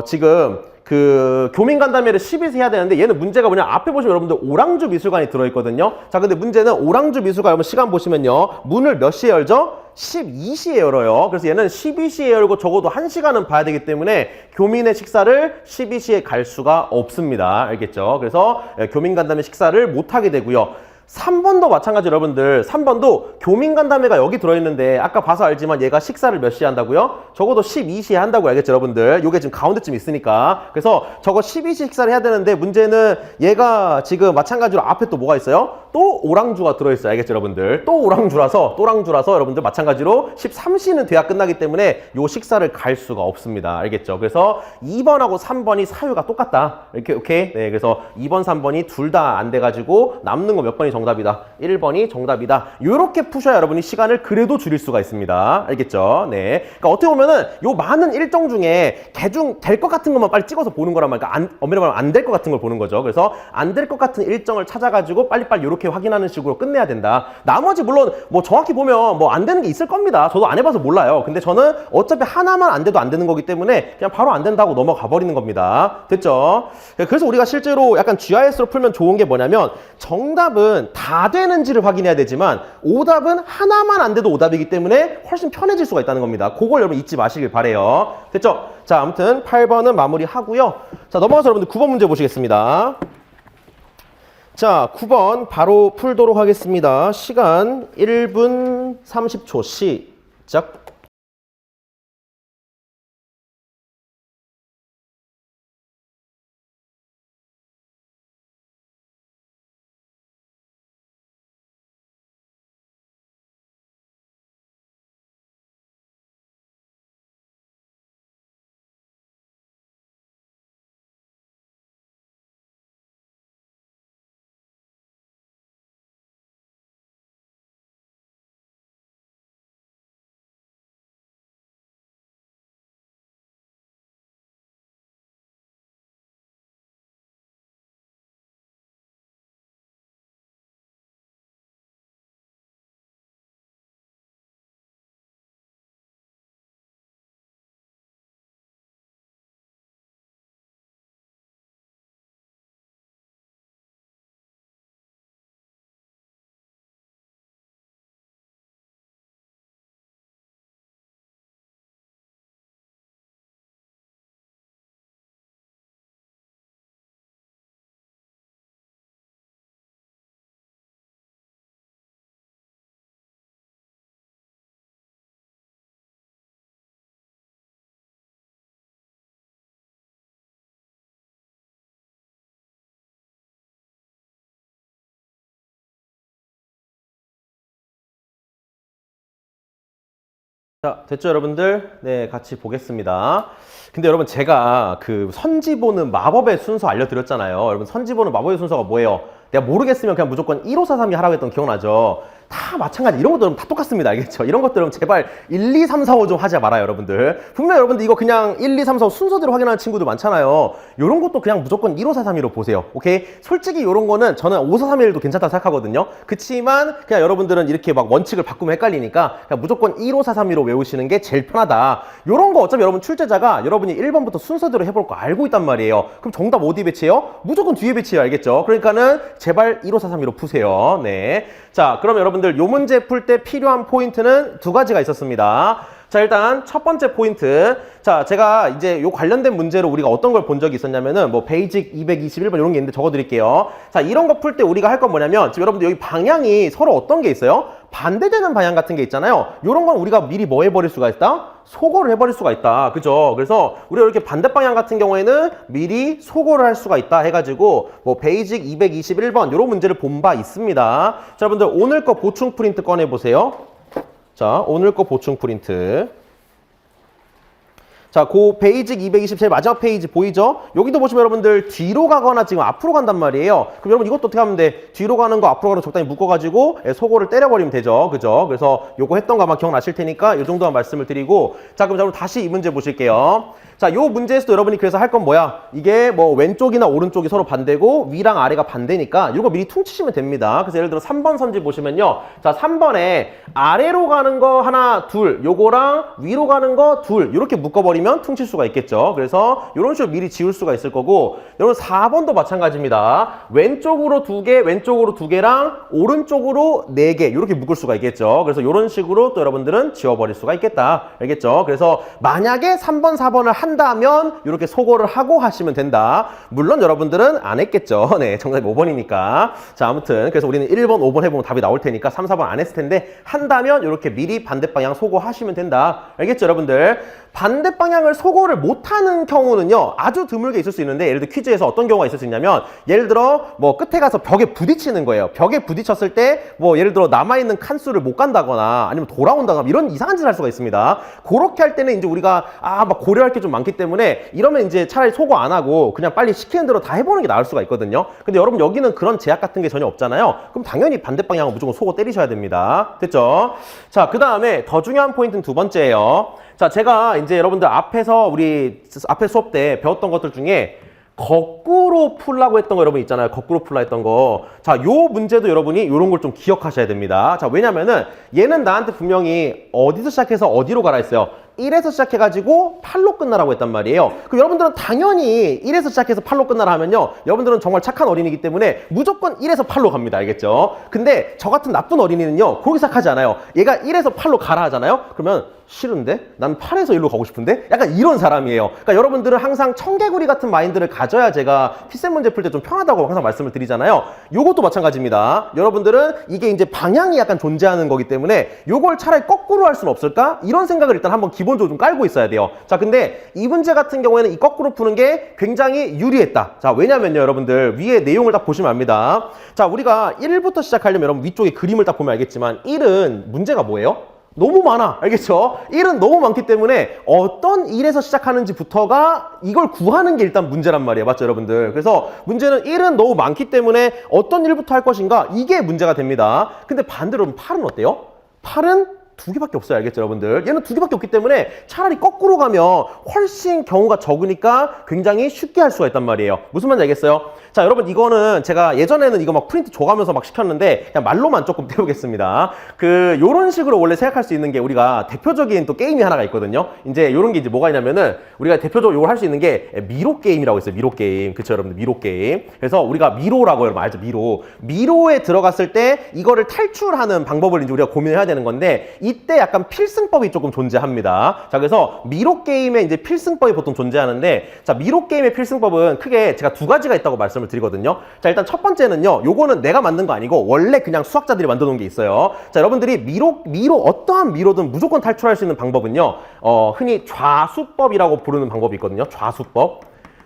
Speaker 1: 지금 그 교민 간담회를 10일에 해야 되는데 얘는 문제가 뭐냐, 앞에 보시면 여러분들 오랑주 미술관이 들어있거든요. 자, 근데 문제는 오랑주 미술관 여러분 시간 보시면요, 문을 몇 시에 열죠? 12시에 열어요. 그래서 얘는 12시에 열고 적어도 1시간은 봐야 되기 때문에 교민의 식사를 12시에 갈 수가 없습니다. 알겠죠? 그래서 교민 간담회 식사를 못 하게 되고요. 3번도 마찬가지로 여러분들 3번도 교민 간담회가 여기 들어있는데 아까 봐서 알지만 얘가 식사를 몇 시에 한다고요? 적어도 12시에 한다고 알겠죠, 여러분들? 요게 지금 가운데쯤 있으니까. 그래서 저거 12시 식사를 해야 되는데 문제는 얘가 지금 마찬가지로 앞에 또 뭐가 있어요? 또 오랑주가 들어있어요. 알겠죠, 여러분들? 또 오랑주라서 여러분들 마찬가지로 13시는 돼야 끝나기 때문에 요 식사를 갈 수가 없습니다. 알겠죠? 그래서 2번하고 3번이 사유가 똑같다. 이렇게, 오케이? 네, 그래서 2번, 3번이 둘 다 안 돼가지고 남는 거 몇 번이 정답이다. 1번이 정답이다. 이렇게 푸셔야 여러분이 시간을 그래도 줄일 수가 있습니다. 알겠죠? 네. 그러니까 어떻게 보면은 요 많은 일정 중에 개중 될 것 같은 것만 빨리 찍어서 보는 거란 말이야. 그러니까 엄밀히 말하면 안 될 것 같은 걸 보는 거죠. 그래서 안 될 것 같은 일정을 찾아가지고 빨리빨리 이렇게 확인하는 식으로 끝내야 된다. 나머지 물론 뭐 정확히 보면 뭐 안 되는 게 있을 겁니다. 저도 안 해봐서 몰라요. 근데 저는 어차피 하나만 안 돼도 안 되는 거기 때문에 그냥 바로 안 된다고 넘어가 버리는 겁니다. 됐죠? 그래서 우리가 실제로 약간 GIS로 풀면 좋은 게 뭐냐면 정답은 다 되는지를 확인해야 되지만 오답은 하나만 안 돼도 오답이기 때문에 훨씬 편해질 수가 있다는 겁니다. 그걸 여러분 잊지 마시길 바래요. 됐죠? 자, 아무튼 8번은 마무리하고요. 자, 넘어가서 여러분들 9번 문제 보시겠습니다. 자, 9번 바로 풀도록 하겠습니다. 시간 1분 30초 시작. 자, 됐죠, 여러분들? 네, 같이 보겠습니다. 근데 여러분, 제가 그 선지 보는 마법의 순서 알려드렸잖아요. 여러분, 선지 보는 마법의 순서가 뭐예요? 내가 모르겠으면 그냥 무조건 1543이 하라고 했던 거 기억나죠? 다 마찬가지. 이런 것들은 다 똑같습니다. 알겠죠? 이런 것들은 제발 1, 2, 3, 4, 5 좀 하지 말아요, 여러분들. 분명 여러분들 이거 그냥 1, 2, 3, 4, 5 순서대로 확인하는 친구들 많잖아요. 이런 것도 그냥 무조건 1, 5, 4, 3, 2로 보세요. 오케이? 솔직히 이런 거는 저는 5, 4, 3, 1도 괜찮다고 생각하거든요. 그치만 그냥 여러분들은 이렇게 막 원칙을 바꾸면 헷갈리니까 그냥 무조건 1, 5, 4, 3, 2로 외우시는 게 제일 편하다. 이런 거 어차피 여러분 출제자가 여러분이 1번부터 순서대로 해볼 거 알고 있단 말이에요. 그럼 정답 어디 배치해요? 무조건 뒤에 배치해요. 알겠죠? 그러니까는 제발 1, 5, 4, 3, 2로 푸세요. 네. 자, 그럼 여러분들 요 문제 풀 때 필요한 포인트는 두 가지가 있었습니다. 자, 일단 첫 번째 포인트. 자, 제가 이제 요 관련된 문제로 우리가 어떤 걸 본 적이 있었냐면은 뭐 베이직 221번 이런 게 있는데 적어 드릴게요. 자, 이런 거 풀 때 우리가 할 건 뭐냐면 지금 여러분들 여기 방향이 서로 어떤 게 있어요? 반대되는 방향 같은 게 있잖아요. 요런 건 우리가 미리 뭐 해버릴 수가 있다? 소거를 해버릴 수가 있다. 그죠? 그래서 우리가 이렇게 반대 방향 같은 경우에는 미리 소거를 할 수가 있다 해가지고 뭐 베이직 221번 요런 문제를 본 바 있습니다. 자, 여러분들 오늘 거 보충 프린트 꺼내보세요. 자, 오늘 거 보충 프린트. 자, 그 베이직 220 제일 마지막 페이지 보이죠? 여기도 보시면 여러분들 뒤로 가거나 지금 앞으로 간단 말이에요. 그럼 여러분 이것도 어떻게 하면 돼? 뒤로 가는 거 앞으로 가는 거 적당히 묶어가지고 소고를 때려버리면 되죠. 그죠? 그래서 요거 했던 거 아마 기억나실 테니까 이 정도만 말씀을 드리고, 자, 그럼 여러분 다시 이 문제 보실게요. 자, 요 문제에서도 여러분이 그래서 할 건 뭐야? 이게 뭐 왼쪽이나 오른쪽이 서로 반대고 위랑 아래가 반대니까 이거 미리 퉁치시면 됩니다. 그래서 예를 들어 3번 선지 보시면요. 자, 3번에 아래로 가는 거 하나, 둘, 요거랑 위로 가는 거 둘, 이렇게 묶어버리면 퉁칠 수가 있겠죠. 그래서 이런 식으로 미리 지울 수가 있을 거고, 여러분 4번도 마찬가지입니다. 왼쪽으로 두 개, 왼쪽으로 두 개랑 오른쪽으로 네 개, 이렇게 묶을 수가 있겠죠. 그래서 이런 식으로 또 여러분들은 지워버릴 수가 있겠다. 알겠죠? 그래서 만약에 3번, 4번을 한다면 이렇게 소거를 하고 하시면 된다. 물론 여러분들은 안 했겠죠. 네, 정답이 5번이니까. 자, 아무튼 그래서 우리는 1번, 5번 해보면 답이 나올 테니까 3, 4번 안 했을 텐데 한다면 이렇게 미리 반대 방향 소거하시면 된다. 알겠죠, 여러분들? 반대 방향을 소거를 못하는 경우는요, 아주 드물게 있을 수 있는데, 예를 들어 퀴즈에서 어떤 경우가 있을 수 있냐면, 예를 들어 뭐 끝에 가서 벽에 부딪히는 거예요. 벽에 부딪혔을 때 뭐 예를 들어 남아있는 칸수를 못 간다거나 아니면 돌아온다거나 이런 이상한 짓을 할 수가 있습니다. 그렇게 할 때는 이제 우리가 막 고려할 게 좀 많기 때문에 이러면 이제 차라리 소거 안 하고 그냥 빨리 시키는 대로 다 해보는 게 나을 수가 있거든요. 근데 여러분 여기는 그런 제약 같은 게 전혀 없잖아요. 그럼 당연히 반대 방향은 무조건 소거 때리셔야 됩니다. 됐죠? 자, 그 다음에 더 중요한 포인트는 두 번째예요. 자, 제가 이제 여러분들 앞에서 우리 앞에 수업 때 배웠던 것들 중에 거꾸로 풀라고 했던 거 여러분 있잖아요. 거꾸로 풀라 했던 거. 자, 요 문제도 여러분이 요런 걸 좀 기억하셔야 됩니다. 자, 왜냐면은 얘는 나한테 분명히 어디서 시작해서 어디로 가라 했어요. 1에서 시작해가지고 8로 끝나라고 했단 말이에요. 그럼 여러분들은 당연히 1에서 시작해서 8로 끝나라 하면요, 여러분들은 정말 착한 어린이기 때문에 무조건 1에서 8로 갑니다. 알겠죠? 근데 저 같은 나쁜 어린이는요, 그렇게 시작하지 않아요. 얘가 1에서 8로 가라 하잖아요. 그러면 싫은데? 난 8에서 1로 가고 싶은데? 약간 이런 사람이에요. 그러니까 여러분들은 항상 청개구리 같은 마인드를 가져야 제가 피셈 문제 풀 때 좀 편하다고 항상 말씀을 드리잖아요. 요것도 마찬가지입니다. 여러분들은 이게 이제 방향이 약간 존재하는 거기 때문에 요걸 차라리 거꾸로 할 수는 없을까? 이런 생각을 일단 한번 기본적으로 좀 깔고 있어야 돼요. 자, 근데 이 문제 같은 경우에는 이 거꾸로 푸는 게 굉장히 유리했다. 자, 왜냐면요, 여러분들 위에 내용을 딱 보시면 압니다. 자, 우리가 1부터 시작하려면 여러분 위쪽에 그림을 딱 보면 알겠지만 1은 문제가 뭐예요? 너무 많아. 알겠죠? 1은 너무 많기 때문에 어떤 1에서 시작하는지부터가 이걸 구하는 게 일단 문제란 말이에요. 맞죠, 여러분들? 그래서 문제는 1은 너무 많기 때문에 어떤 1부터 할 것인가? 이게 문제가 됩니다. 근데 반대로 8은 어때요? 8은 두 개밖에 없어요. 알겠죠, 여러분들? 얘는 두 개밖에 없기 때문에 차라리 거꾸로 가면 훨씬 경우가 적으니까 굉장히 쉽게 할 수가 있단 말이에요. 무슨 말인지 알겠어요? 자, 여러분 이거는 제가 예전에는 이거 막 프린트 줘가면서 막 시켰는데 그냥 말로만 조금 때우겠습니다. 요런 식으로 원래 생각할 수 있는 게 우리가 대표적인 또 게임이 하나가 있거든요. 이제 요런 게 이제 뭐가 있냐면은 우리가 대표적으로 요걸 할 수 있는 게 미로 게임이라고 있어요. 미로 게임. 그쵸, 여러분들? 미로 게임. 그래서 우리가 미로라고 여러분 알죠? 미로에 들어갔을 때 이거를 탈출하는 방법을 이제 우리가 고민해야 되는 건데 이때 약간 필승법이 조금 존재합니다. 자, 그래서 미로 게임에 이제 필승법이 보통 존재하는데, 자, 미로 게임의 필승법은 크게 제가 두 가지가 있다고 말씀을 드리거든요. 자, 일단 첫 번째는요, 요거는 내가 만든 거 아니고 원래 그냥 수학자들이 만들어 놓은 게 있어요. 자, 여러분들이 미로 어떠한 미로든 무조건 탈출할 수 있는 방법은요, 흔히 좌수법이라고 부르는 방법이 있거든요. 좌수법.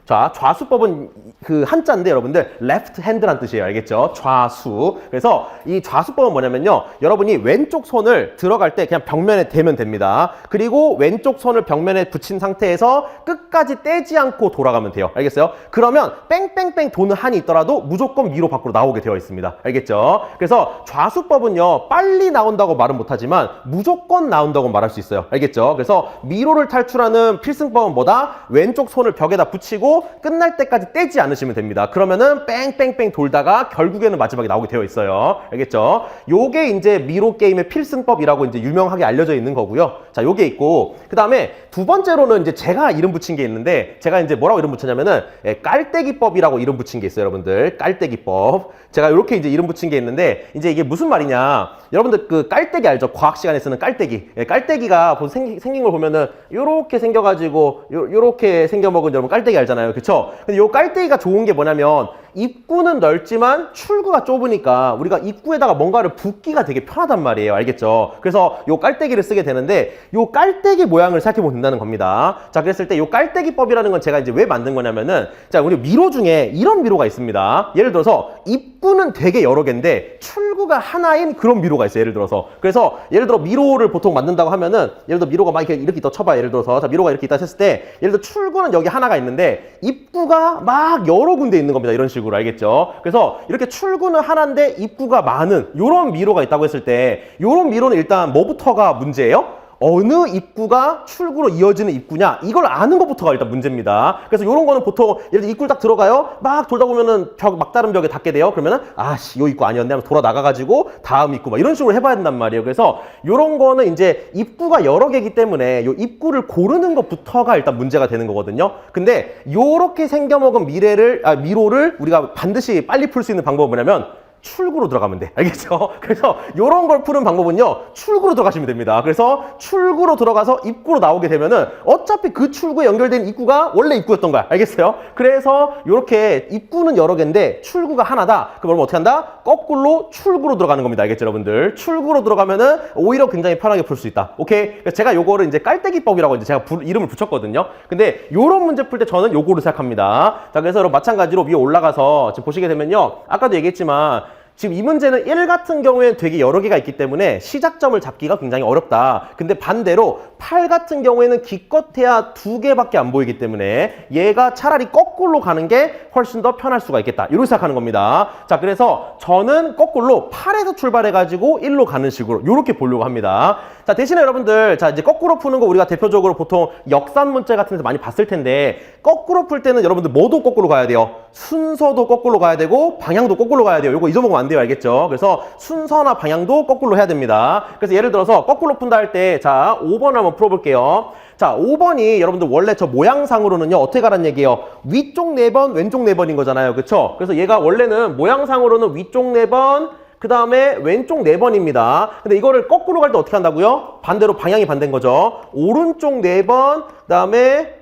Speaker 1: 자, 좌수법은 그 한자인데 여러분들 left hand란 뜻이에요. 알겠죠? 좌수. 그래서 이 좌수법은 뭐냐면요. 여러분이 왼쪽 손을 들어갈 때 그냥 벽면에 대면 됩니다. 그리고 왼쪽 손을 벽면에 붙인 상태에서 끝까지 떼지 않고 돌아가면 돼요. 알겠어요? 그러면 뺑뺑뺑 도는 한이 있더라도 무조건 위로 밖으로 나오게 되어 있습니다. 알겠죠? 그래서 좌수법은요. 빨리 나온다고 말은 못하지만 무조건 나온다고 말할 수 있어요. 알겠죠? 그래서 미로를 탈출하는 필승법은 뭐다? 왼쪽 손을 벽에다 붙이고 끝날 때까지 떼지 않으시면 됩니다. 그러면은 뺑뺑뺑 돌다가 결국에는 마지막에 나오게 되어 있어요. 알겠죠? 요게 이제 미로 게임의 필승법이라고 이제 유명하게 알려져 있는 거고요. 자, 요게 있고 그 다음에 두 번째로는 이제 제가 이름 붙인 게 있는데 제가 이제 뭐라고 이름 붙였냐면은 깔때기법이라고 이름 붙인 게 있어요, 여러분들. 깔때기법. 제가 이렇게 이제 이름 붙인 게 있는데 이제 이게 무슨 말이냐? 여러분들 그 깔때기 알죠? 과학 시간에 쓰는 깔때기. 깔때기가 생긴 걸 보면은 요렇게 생겨가지고 요렇게 생겨먹은 여러분 깔때기 알잖아요. 그쵸? 근데 요 깔때기가 좋은 게 뭐냐면 입구는 넓지만 출구가 좁으니까 우리가 입구에다가 뭔가를 붓기가 되게 편하단 말이에요. 알겠죠? 그래서 요 깔때기를 쓰게 되는데 요 깔때기 모양을 생각해보면 된다는 겁니다. 자, 그랬을 때 요 깔때기법이라는 건 제가 이제 왜 만든 거냐면은 자, 우리 미로 중에 이런 미로가 있습니다. 예를 들어서 입구는 되게 여러 개인데 출구가 하나인 그런 미로가 있어요. 예를 들어서. 그래서 예를 들어 미로를 보통 만든다고 하면은 예를 들어 미로가 막 이렇게 있다 쳐봐요. 예를 들어서 자, 미로가 이렇게 있다 했을 때 예를 들어 출구는 여기 하나가 있는데 입구가 막 여러 군데 있는 겁니다. 이런 식으로. 알겠죠? 그래서 이렇게 출구는 하나인데 입구가 많은 이런 미로가 있다고 했을 때 이런 미로는 일단 뭐부터가 문제예요? 어느 입구가 출구로 이어지는 입구냐 이걸 아는 것부터가 일단 문제입니다. 그래서 이런 거는 보통 예를 들어 입구를 딱 들어가요. 막 돌다 보면은 막다른 벽에 닿게 돼요. 그러면은 아씨 요 입구 아니었네 하면 돌아 나가가지고 다음 입구 막 이런 식으로 해봐야 된단 말이에요. 그래서 이런 거는 이제 입구가 여러 개이기 때문에 요 입구를 고르는 것부터가 일단 문제가 되는 거거든요. 근데 요렇게 생겨먹은 미로를 우리가 반드시 빨리 풀 수 있는 방법은 뭐냐면 출구로 들어가면 돼. 알겠죠? 그래서 이런 걸 푸는 방법은요. 출구로 들어가시면 됩니다. 그래서 출구로 들어가서 입구로 나오게 되면은 어차피 그 출구에 연결된 입구가 원래 입구였던 거야. 알겠어요? 그래서 이렇게 입구는 여러 개인데 출구가 하나다. 그럼 어떻게 한다? 거꾸로 출구로 들어가는 겁니다. 알겠죠, 여러분들? 출구로 들어가면은 오히려 굉장히 편하게 풀 수 있다. 오케이? 그래서 제가 요거를 이제 깔때기법이라고 이제 제가 이름을 붙였거든요. 근데 요런 문제 풀 때 저는 요거를 생각합니다. 자, 그래서 여러분 마찬가지로 위에 올라가서 지금 보시게 되면요. 아까도 얘기했지만 지금 이 문제는 1 같은 경우에는 되게 여러 개가 있기 때문에 시작점을 잡기가 굉장히 어렵다. 근데 반대로 8 같은 경우에는 기껏해야 2개밖에 안 보이기 때문에 얘가 차라리 거꾸로 가는 게 훨씬 더 편할 수가 있겠다. 이렇게 생각하는 겁니다. 자, 그래서 저는 거꾸로 8에서 출발해가지고 1로 가는 식으로 이렇게 보려고 합니다. 자, 대신에 여러분들 자 이제 거꾸로 푸는 거 우리가 대표적으로 보통 역산 문제 같은 데서 많이 봤을 텐데 거꾸로 풀 때는 여러분들 뭐도 거꾸로 가야 돼요. 순서도 거꾸로 가야 되고 방향도 거꾸로 가야 돼요. 요거 잊어먹으면 안 돼요. 알겠죠? 그래서 순서나 방향도 거꾸로 해야 됩니다. 그래서 예를 들어서 거꾸로 푼다 할 때 자 5번을 한번 풀어볼게요. 자 5번이 여러분들 원래 저 모양상으로는요 어떻게 가란 얘기예요? 위쪽 4번 왼쪽 4번인 거잖아요. 그쵸? 그래서 얘가 원래는 모양상으로는 위쪽 4번 그 다음에 왼쪽 4번입니다. 근데 이거를 거꾸로 갈 때 어떻게 한다고요? 반대로 방향이 반대인 거죠. 오른쪽 4번, 그 다음에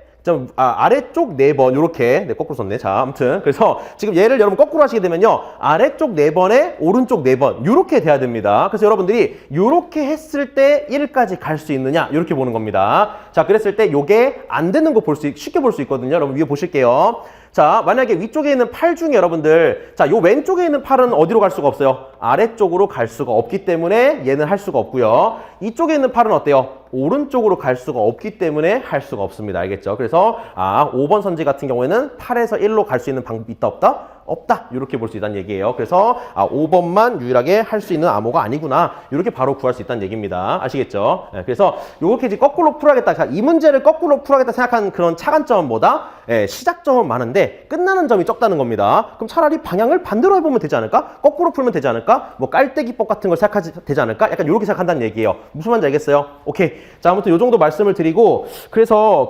Speaker 1: 아래쪽 4번 이렇게 거꾸로 썼네. 자, 아무튼 그래서 지금 얘를 여러분 거꾸로 하시게 되면요 아래쪽 4번에 오른쪽 4번 이렇게 돼야 됩니다. 그래서 여러분들이 이렇게 했을 때 1까지 갈 수 있느냐 이렇게 보는 겁니다. 자, 그랬을 때 요게 안 되는 거 쉽게 볼 수 있거든요. 여러분 위에 보실게요. 자, 만약에 위쪽에 있는 8 중에 여러분들 자, 요 왼쪽에 있는 8은 어디로 갈 수가 없어요? 아래쪽으로 갈 수가 없기 때문에 얘는 할 수가 없고요. 이쪽에 있는 8은 어때요? 오른쪽으로 갈 수가 없기 때문에 할 수가 없습니다. 알겠죠? 그래서 5번 선지 같은 경우에는 8에서 1로 갈 수 있는 방법이 있다 없다? 없다. 이렇게 볼 수 있다는 얘기예요. 그래서 5번만 유일하게 할 수 있는 암호가 아니구나. 이렇게 바로 구할 수 있다는 얘기입니다. 아시겠죠? 네, 그래서 이렇게 이제 거꾸로 풀어야겠다. 자, 이 문제를 거꾸로 풀어야겠다 생각한 그런 차관점은 뭐다? 시작점은 많은데 끝나는 점이 적다는 겁니다. 그럼 차라리 방향을 반대로 해보면 되지 않을까? 거꾸로 풀면 되지 않을까? 뭐 깔때기법 같은 걸 생각하지 되지 않을까? 약간 이렇게 생각한다는 얘기예요. 무슨 말인지 알겠어요? 오케이. 자, 아무튼 이 정도 말씀을 드리고 그래서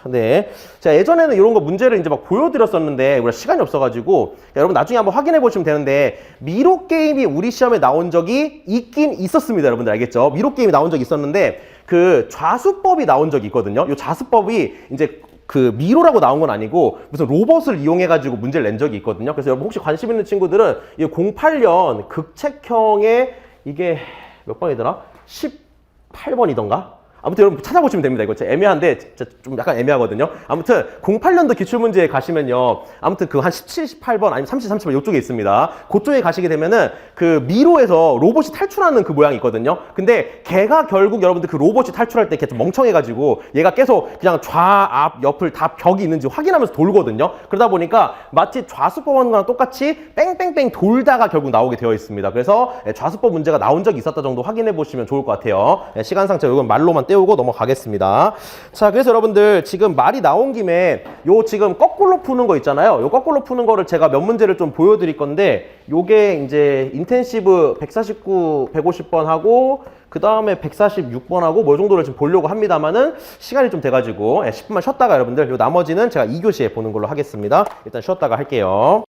Speaker 1: 네. 자, 예전에는 이런 거 문제를 이제 막 보여드렸었는데, 우리가 시간이 없어가지고, 여러분 나중에 한번 확인해 보시면 되는데, 미로 게임이 우리 시험에 나온 적이 있긴 있었습니다. 여러분들 알겠죠? 미로 게임이 나온 적이 있었는데, 그 좌수법이 나온 적이 있거든요. 이 좌수법이 이제 그 미로라고 나온 건 아니고 무슨 로봇을 이용해가지고 문제를 낸 적이 있거든요. 그래서 여러분 혹시 관심 있는 친구들은 이 08년 극책형의 이게 몇 번이더라? 18번이던가? 아무튼 여러분 찾아보시면 됩니다. 이거 진짜 애매한데 진짜 좀 약간 애매하거든요. 아무튼 08년도 기출문제에 가시면요. 아무튼 그 한 17, 18번 아니면 30, 30번 이쪽에 있습니다. 그쪽에 가시게 되면은 그 미로에서 로봇이 탈출하는 그 모양이 있거든요. 근데 걔가 결국 여러분들 그 로봇이 탈출할 때 걔 좀 멍청해가지고 얘가 계속 그냥 좌, 앞, 옆을 다 벽이 있는지 확인하면서 돌거든요. 그러다 보니까 마치 좌수법원과 똑같이 뺑뺑뺑 돌다가 결국 나오게 되어 있습니다. 그래서 좌수법 문제가 나온 적이 있었다 정도 확인해 보시면 좋을 것 같아요. 시간상 제가 이건 말로만 때우고 넘어가겠습니다. 자, 그래서 여러분들 지금 말이 나온 김에 요 지금 거꾸로 푸는 거 있잖아요. 요 거꾸로 푸는 거를 제가 몇 문제를 좀 보여드릴 건데 요게 이제 인텐시브 149, 150번 하고 그 다음에 146번 하고 뭐 정도를 지금 보려고 합니다만은 시간이 좀 돼가지고 10분만 쉬었다가 여러분들 요 나머지는 제가 2교시에 보는 걸로 하겠습니다. 일단 쉬었다가 할게요.